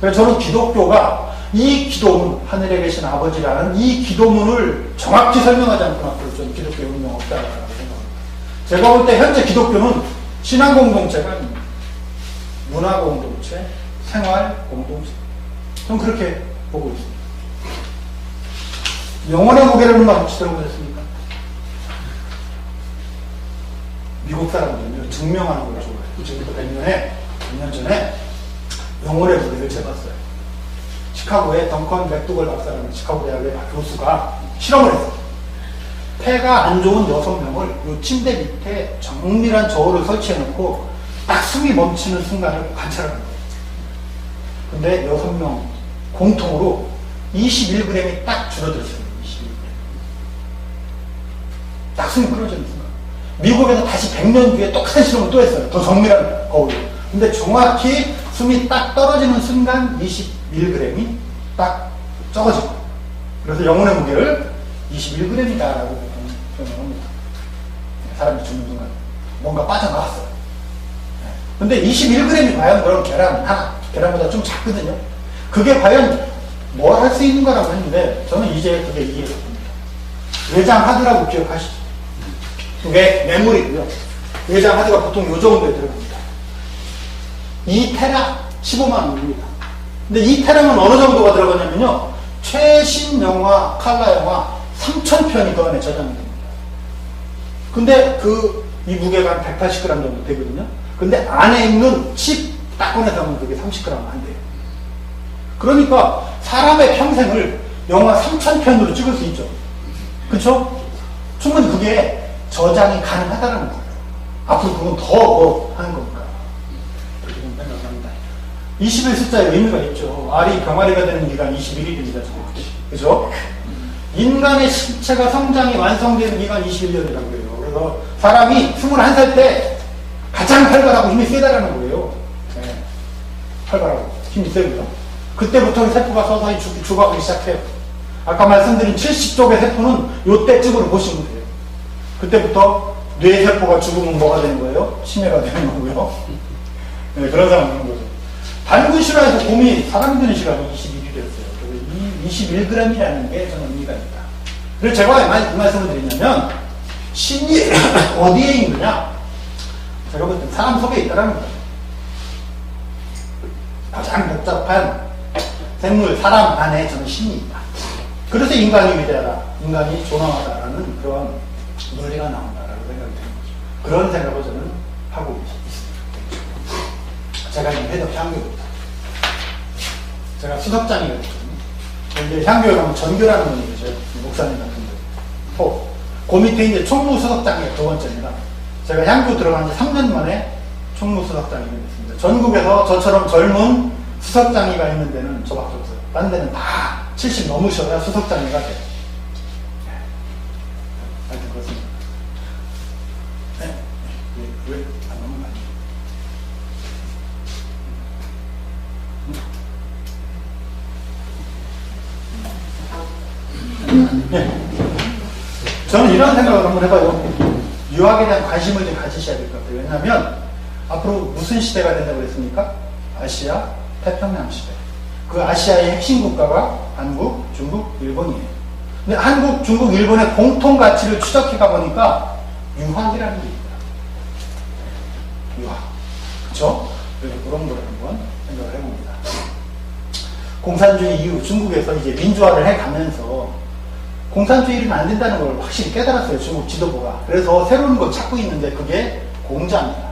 그래서 저는 기독교가 이 기도문, 하늘에 계신 아버지라는 이 기도문을 정확히 설명하지 않고는 앞으로 저는 기독교의 운명 없다라고 생각합니다. 제가 볼 때 현재 기독교는 신앙 공동체가 아닙니다. 문화 공동체, 생활 공동체. 저는 그렇게 보고 있습니다. 영혼의 무게라는 말 혹시 들어보셨습니까? 미국 사람들은요, 증명하는 걸 좋아해요. 지금부터 100년 전에 영혼의 무게를 재봤어요. 시카고의 덩컨 맥도걸 박사라는 시카고 대학의 교수가 실험을 했어요. 폐가 안 좋은 6명을 이 침대 밑에 정밀한 저울을 설치해놓고 딱 숨이 멈추는 순간을 관찰하는 거예요. 근데 6명 공통으로 21g이 딱 줄어들었어요. 21g. 딱 숨이 끊어지는 순간. 미국에서 다시 100년 뒤에 똑같은 실험을 또 했어요. 더 정밀한 거울로. 근데 정확히 숨이 딱 떨어지는 순간 21g이 딱 적어지고. 그래서 영혼의 무게를 21g이다라고 표현합니다. 사람이 죽는 순간 뭔가 빠져나왔어요. 근데 21g이 과연 그런 계란 하나, 계란보다 좀 작거든요. 그게 과연 뭘 할 수 있는 거라고 했는데 저는 이제 그게 이해가 됩니다. 외장 하드라고 기억하시죠? 그게 메모리고요. 외장 하드가 보통 요 정도에 들어갑니다. 2테라 15만 원입니다. 근데 2테라면 어느 정도가 들어가냐면요. 최신 영화, 칼라 영화 3,000편이 그 안에 저장이 됩니다. 근데 이 무게가 한 180g 정도 되거든요. 근데 안에 있는 칩 딱 꺼내서 하면 그게 30g 안 돼요. 그러니까 사람의 평생을 영화 3,000편으로 찍을 수 있죠. 그쵸? 충분히 그게 저장이 가능하다는 거예요. 앞으로 그건 더 하는 겁니다. 그렇게 좀 생각합니다. 21숫자의 의미가 있죠. 알이 병아리가 되는 기간 21일입니다. 그죠? 인간의 신체가 성장이 완성되는 기간 21년이라고 해요. 그래서 사람이 21살 때 가장 활발하고 힘이 세다라는 거예요. 네. 활발하고 힘이 세고요. 그때부터 세포가 서서히 죽어가기 시작해요. 아까 말씀드린 70쪽의 세포는 요때쯤으로 보시면 돼요. 그때부터 뇌세포가 죽으면 뭐가 되는 거예요? 치매가 되는 거고요. 네, 그런 상황인 거죠. 단군 실화에서 곰이 사람이 되는 시간이 21일이었어요. 그래서 이 21g이라는 게 저는 의미가 있다. 그래서 제가 왜 그 말씀을 드리냐면, 신이 어디에 있느냐? 제가 볼 때 사람 속에 있다는 거예요. 가장 복잡한 생물, 사람 안에 저는 신이 있다. 그래서 인간이 위대하다, 인간이 존엄하다라는 그런 논리가 나온다라고 생각이 드는 거죠. 그런 생각을 저는 하고 있습니다. 제가 지금 해독 향교입니다. 제가 수석장이거든요. 이제 향교라면 전교라는 의미죠. 목사님 같은 거. 그 밑에 이제 총무수석장이 두 번째입니다. 제가 향교 들어간 지 3년 만에 총무수석장이 됐습니다. 전국에서 저처럼 젊은 수석장이가 있는 데는 저밖에 없어요. 다른 데는 다 70 넘으셔야 수석장이가 돼요. 하여튼 그렇습니다. 네? 왜 안 넘어가니? 네. 저는 이런 생각을 한번 해봐요. 유학에 대한 관심을 좀 가지셔야 될 것 같아요. 왜냐하면 앞으로 무슨 시대가 된다고 했습니까? 아시아 태평양 시대. 그 아시아의 핵심 국가가 한국, 중국, 일본이에요. 근데 한국, 중국, 일본의 공통 가치를 추적해 가보니까 유학이라는 게 있다. 유학. 그쵸? 그래서 그런 걸 한번 생각을 해봅니다. 공산주의 이후 중국에서 이제 민주화를 해가면서 공산주의는 안 된다는 걸 확실히 깨달았어요. 중국 지도부가. 그래서 새로운 걸 찾고 있는데 그게 공자입니다.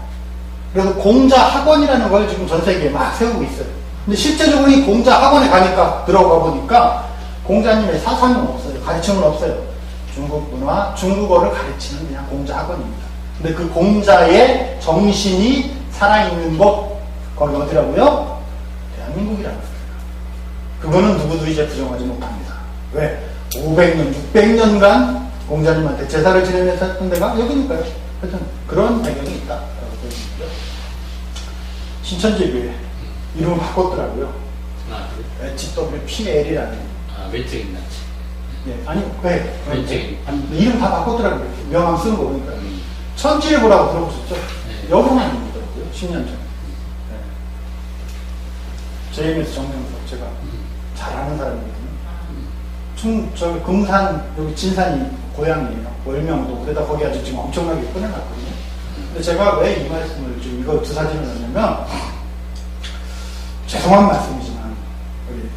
그래서 공자 학원이라는 걸 지금 전 세계에 막 세우고 있어요. 근데 실제적으로 이 공자 학원에 가니까 들어가 보니까 공자님의 사상은 없어요. 가르침은 없어요. 중국 문화, 중국어를 가르치는 그냥 공자 학원입니다. 근데 그 공자의 정신이 살아있는 곳, 거기 어디라고요? 대한민국이라는 거예요. 그거는 누구도 이제 부정하지 못합니다. 왜? 500년, 600년간 공자님한테 제사를 지내면서 했던 데가 여기니까요. 하여튼 그런 배경이 있다라고 보여집니다. 신천지교회 이름을 바꿨더라고요. HWPL이라는. 아, 외적인 낯이. 네, 아니, 왜? 외적인. 이름 다 바꿨더라고요. 명함 쓰는 거 보니까. 천지일보라고 들어보셨죠? 네. 여기만 있더라고요. 10년 전에. 네. JMS 정명석 제가 잘 아는 사람이거든요. 저기 금산, 여기 진산이 고향이에요. 월명도. 그러다 거기 아주 지금 엄청나게 끊어놨거든요. 근데 제가 왜 이 말씀을 지금 이거 두 사진을 넣냐면, 죄송한 말씀이지만, 우리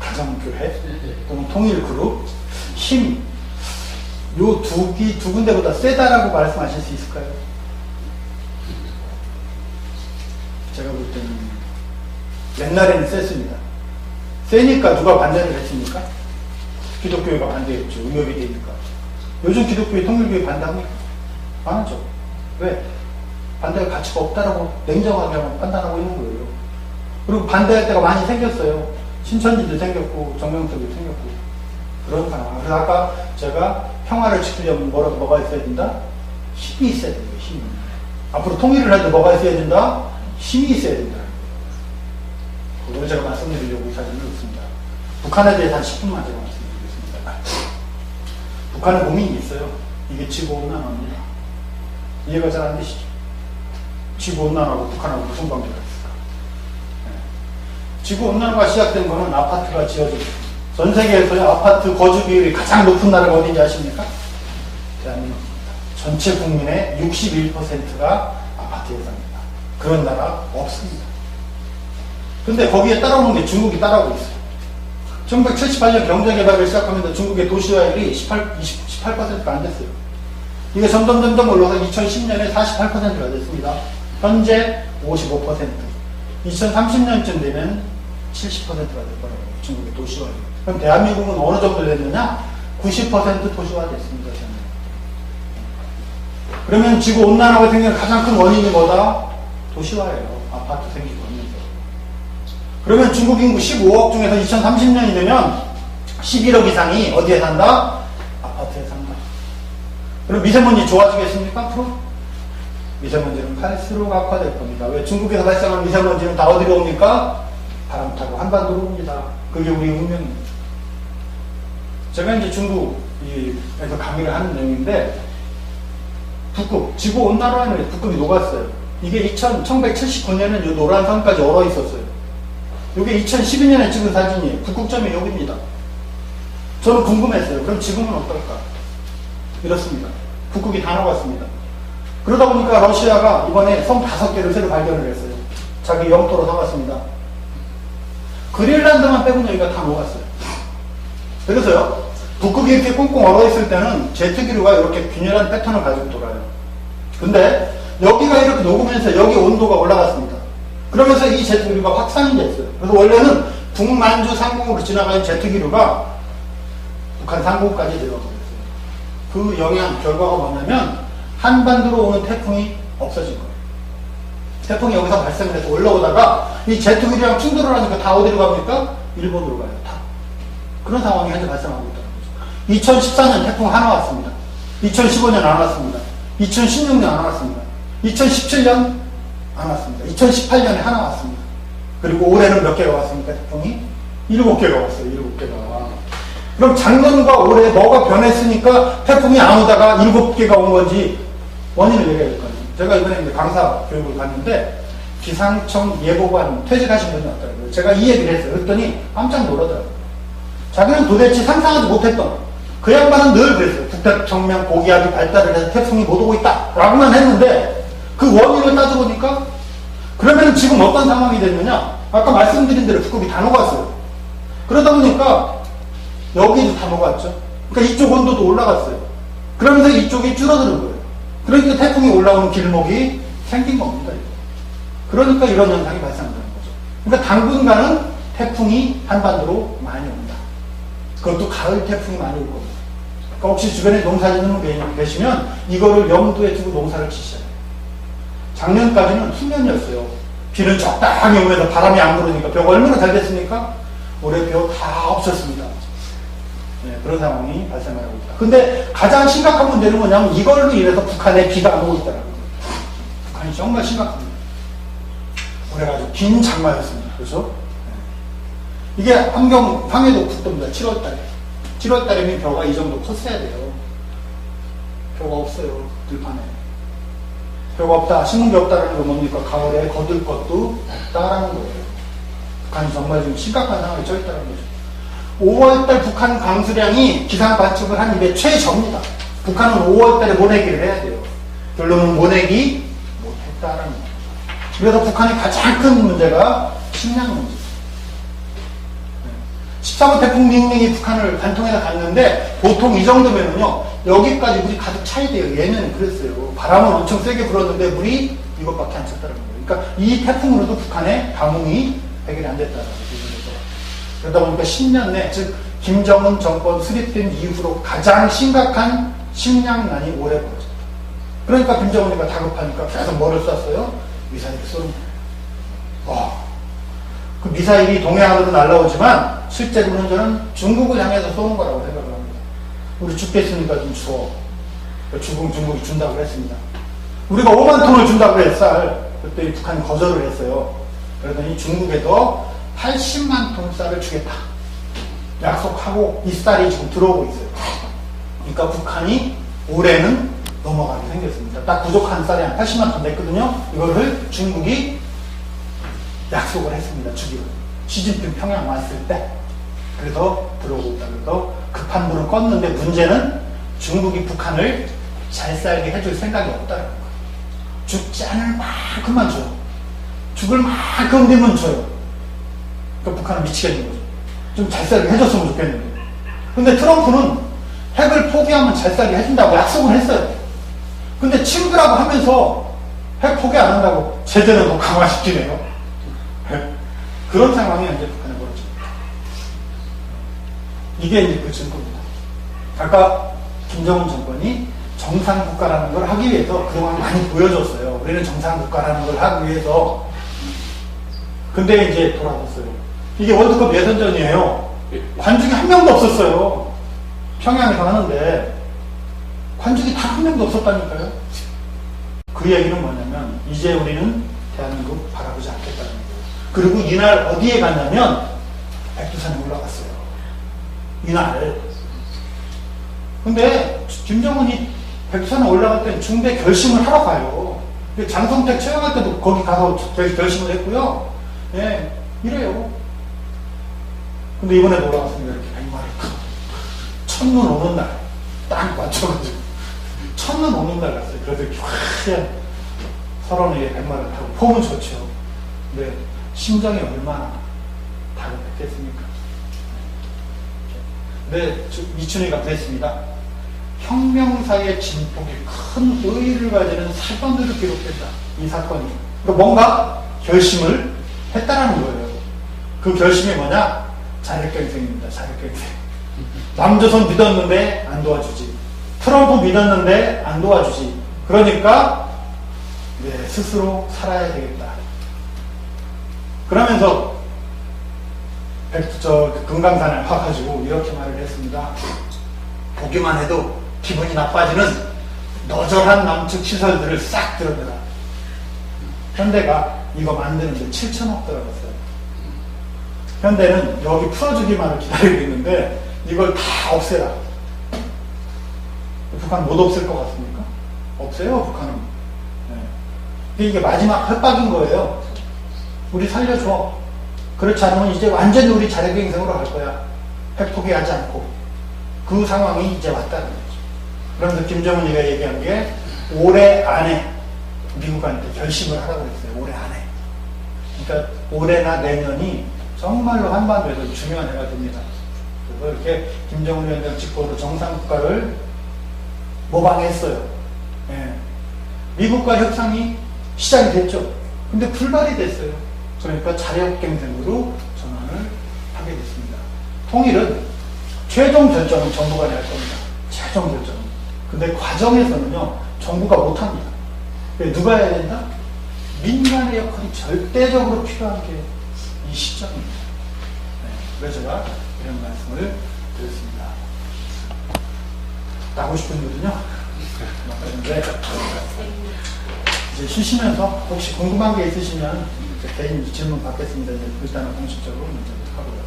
가정교회 또는 통일그룹, 힘, 요 두 군데보다 세다라고 말씀하실 수 있을까요? 제가 볼 때는 옛날에는 셌습니다. 세니까 누가 반대를 했습니까? 기독교회가 반대했죠. 위협이 되니까. 요즘 기독교회, 통일교회 반대합니까? 안 하죠. 왜? 반대할 가치가 없다라고 냉정하게 판단하고 있는 거예요. 그리고 반대할 때가 많이 생겼어요. 신천지도 생겼고, 정명석도 생겼고. 그런 상황. 그래서 아까 제가 평화를 지키려면 뭐가 있어야 된다? 힘이 있어야 된다. 힘이. 앞으로 통일을 할 때 뭐가 있어야 된다? 힘이 있어야 된다. 그걸 제가 말씀드리려고 이 사진을 넣습니다. 북한에 대해서 한 10분만 제가 말씀드리겠습니다. 북한은 고민이 있어요. 이게 지구온난화입니다. 이해가 잘 안 되시죠? 지구온난화하고 북한하고 무슨 관계가 있을까? 네. 지구온난화가 시작된 거는 아파트가 지어지고, 전 세계에서의 아파트 거주 비율이 가장 높은 나라가 어딘지 아십니까? 대한민국입니다. 전체 국민의 61%가 아파트에 삽니다. 그런 나라 없습니다. 근데 거기에 따라오는 게 중국이 따라오고 있어요. 1978년 경제개발을 시작하면서 중국의 도시화율이 18%가 안 됐어요. 이게 점점 올라서 2010년에 48%가 됐습니다. 현재 55%. 2030년쯤 되면 70%가 될 거라고, 중국의 도시화. 그럼 대한민국은 어느 정도 됐느냐? 90% 도시화 됐습니다, 저는. 그러면 지구온난화가 생기는 가장 큰 원인이 뭐다? 도시화예요. 아파트 생기고 하면서. 그러면 중국 인구 15억 중에서 2030년이 되면 11억 이상이 어디에 산다? 아파트에 산다. 그럼 미세먼지 좋아지겠습니까? 앞으로? 미세먼지는 갈수록 악화될 겁니다. 왜? 중국에서 발생한 미세먼지는 다 어디로 옵니까? 바람 타고 한반도로 옵니다. 그게 우리 운명입니다. 제가 이제 중국에서 강의를 하는 내용인데, 북극, 지구온난화는 북극이 녹았어요. 이게 1979년에는 이 노란 선까지 얼어 있었어요. 이게 2012년에 찍은 사진이에요. 북극점이 여기입니다. 저는 궁금했어요. 그럼 지금은 어떨까? 이렇습니다. 북극이 다 녹았습니다. 그러다 보니까 러시아가 이번에 섬 5개를 새로 발견을 했어요. 자기 영토로 삼았습니다. 그린란드만 빼고는 여기가 다 녹았어요. 그래서요, 북극이 이렇게 꽁꽁 얼어있을 때는 제트기류가 이렇게 균일한 패턴을 가지고 돌아요. 근데 여기가 이렇게 녹으면서 여기 온도가 올라갔습니다. 그러면서 이 제트기류가 확산이 됐어요. 그래서 원래는 북만주 상공으로 지나가는 제트기류가 북한 상공까지 내려가버렸어요. 그 영향 결과가 뭐냐면 한반도로 오는 태풍이 없어진 거예요. 태풍이 여기서 발생해서 올라오다가 이 제트기류랑 충돌을 하니까 다 어디로 갑니까? 일본으로 가요. 다. 그런 상황이 현재 발생하고 있다는 거죠. 2014년 태풍 하나 왔습니다. 2015년 안 왔습니다. 2016년 안 왔습니다. 2017년 안 왔습니다. 2018년에 하나 왔습니다. 그리고 올해는 몇 개가 왔습니까? 태풍이? 7개가 왔어요. 7개가. 그럼 작년과 올해 뭐가 변했으니까 태풍이 안 오다가 7개가 온 건지 원인을 얘기해야 될 거 아니에요. 제가 이번에 이제 강사 교육을 갔는데 기상청 예보관 퇴직하신 분이 왔더라고요. 제가 이 얘기를 했어요. 그랬더니 깜짝 놀라더라고요. 자기는 도대체 상상하지 못했던, 그 양반은 늘 그랬어요. 북태평양 고기압이 발달을 해서 태풍이 못 오고 있다 라고만 했는데 그 원인을 따져보니까 그러면 지금 어떤 상황이 됐느냐? 아까 말씀드린 대로 북극이 다 녹았어요. 그러다 보니까 여기도 다 녹았죠. 그러니까 이쪽 온도도 올라갔어요. 그러면서 이쪽이 줄어드는 거예요. 그러니까 태풍이 올라오는 길목이 생긴 겁니다. 그러니까 이런 현상이 발생한다는 거죠. 그러니까 당분간은 태풍이 한반도로 많이 옵니다. 그것도 가을 태풍이 많이 올 겁니다. 그러니까 혹시 주변에 농사 짓는 분 계시면 이거를 염두에 두고 농사를 지셔야 돼요. 작년까지는 훈련이었어요. 비는 적당히 오면서 바람이 안 불으니까 벼가 얼마나 잘 됐습니까? 올해 벼 다 없었습니다. 네, 그런 상황이 발생하고 있다. 근데 가장 심각한 문제는 뭐냐면 이걸로 인해서 북한에 비가 안 오고 있다는 거예요. 북한이 정말 심각합니다. 올해가 아주 긴 장마였습니다. 그렇죠? 네. 이게 황해도 국도입니다. 7월달에. 7월달에는 벼가 이 정도 컸어야 돼요. 벼가 없어요. 들판에. 벼가 없다. 심은 게 없다라는 건 뭡니까? 가을에 거둘 것도 없다라는 거예요. 북한이 정말 지금 심각한 상황에 처했다는 거죠. 5월달 북한 강수량이 기상 관측을 한 입에 최저입니다. 북한은 5월달에 모내기를 해야 돼요. 결론은 모내기 못했다라는 거예요. 그래서 북한의 가장 큰 문제가 식량 문제. 14호 태풍 닝닝이 북한을 관통해서 갔는데 보통 이 정도면은요 여기까지 물이 가득 차야 돼요. 얘는 그랬어요. 바람은 엄청 세게 불었는데 물이 이것밖에 안 찼다는 거예요. 그러니까 이 태풍으로도 북한의 가뭄이 해결이 안 됐다는 거죠. 그러다 보니까 10년 내, 즉 김정은 정권 수립된 이후로 가장 심각한 식량난이 오래 벌어졌다. 그러니까 김정은이가 다급하니까 계속 뭐를 쐈어요? 미사일을 쏘는 거예요. 와, 그 미사일이 동해안으로 날라오지만 실제로는 저는 중국을 향해서 쏘는 거라고 생각을 합니다. 우리 죽겠으니까 좀 줘. 중국이 준다고 했습니다. 우리가 5만 톤을 준다고 했 쌀. 그때 북한이 거절을 했어요. 그러더니 중국에도 80만 톤 쌀을 주겠다. 약속하고 이 쌀이 지금 들어오고 있어요. 그러니까 북한이 올해는 넘어가게 생겼습니다. 딱 부족한 쌀이 한 80만 톤 됐거든요. 이거를 중국이 약속을 했습니다. 주기로. 시진핑 평양 왔을 때. 그래서 들어오고 있다. 그래서 급한 불은 껐는데 문제는 중국이 북한을 잘 살게 해줄 생각이 없다는 거예요. 죽지 않을 만큼만 줘요. 죽을 만큼 되면 줘요. 그러니까 북한은 미치겠는 거죠. 좀 잘 살게 해줬으면 좋겠는데. 근데 트럼프는 핵을 포기하면 잘 살게 해준다고 약속을 했어요. 근데 친구라고 하면서 핵 포기 안 한다고 제재는 더 강화시키네요. 그런 상황이 이제 북한에 벌어집니다. 이게 이제 그 증거입니다. 아까 김정은 정권이 정상국가라는 걸 하기 위해서 그동안 많이 보여줬어요. 우리는 정상국가라는 걸 하기 위해서. 근데 이제 돌아섰어요. 이게 월드컵 예선전이에요. 관중이 한 명도 없었어요. 평양에서 하는데 관중이 단 한 명도 없었다니까요. 그 얘기는 뭐냐면 이제 우리는 대한민국 바라보지 않겠다는 거예요. 그리고 이날 어디에 갔냐면 백두산에 올라갔어요. 이날. 근데 김정은이 백두산에 올라갈 때 중대 결심을 하러 가요. 장성택 처형할 때도 거기 가서 결심을 했고요. 예, 이래요. 근데 이번에 올라갔습니다. 이렇게 백마를 첫눈 오는 날 딱 맞춰가지고 첫눈 오는 날 갔어요. 그래서 이렇게 확 설원에게 백마를 타고 폼은 좋죠. 근데 심정이 얼마나 다급했겠습니까? 네, 이춘희가 그랬습니다. 혁명사의 진폭이 큰 의의를 가지는 사건으로 기록됐다. 이 사건이. 그러니까 뭔가 결심을 했다라는 거예요. 그 결심이 뭐냐? 자력갱생입니다. 자력갱생. 남조선 믿었는데 안 도와주지. 트럼프 믿었는데 안 도와주지. 그러니까 네, 스스로 살아야 되겠다. 그러면서 금강산에 와가지고 이렇게 말을 했습니다. 보기만 해도 기분이 나빠지는 너절한 남측 시설들을 싹 들어내라. 현대가 이거 만드는데 7천억 들어갔어요. 현대는 여기 풀어주기만을 기다리고 있는데 이걸 다 없애라. 북한 못 없앨 것 같습니까? 없어요, 북한은. 네. 이게 마지막 협박인 거예요. 우리 살려줘. 그렇지 않으면 이제 완전히 우리 자력갱생으로 갈 거야. 핵 포기하지 않고. 그 상황이 이제 왔다는 거죠. 그러면서 김정은이가 얘기한 게 올해 안에 미국한테 결심을 하라고 했어요. 올해 안에. 그러니까 올해나 내년이 정말로 한반도에서 중요한 해가 됩니다. 그래서 이렇게 김정은 위원장 집권으로 정상국가를 모방했어요. 예. 미국과 협상이 시작이 됐죠. 근데 불발이 됐어요. 그러니까 자력갱생으로 전환을 하게 됐습니다. 통일은 최종 결정은 정부가 낼 겁니다. 최종 결정은. 근데 과정에서는요, 정부가 못합니다. 누가 해야 된다? 민간의 역할이 절대적으로 필요한 게 이 시점입니다. 네, 그래서 제가 이런 말씀을 드렸습니다. 나고 싶은 분은요, 이제 쉬시면서 혹시 궁금한 게 있으시면 개인 질문 받겠습니다. 일단은 공식적으로 문제를 하고요.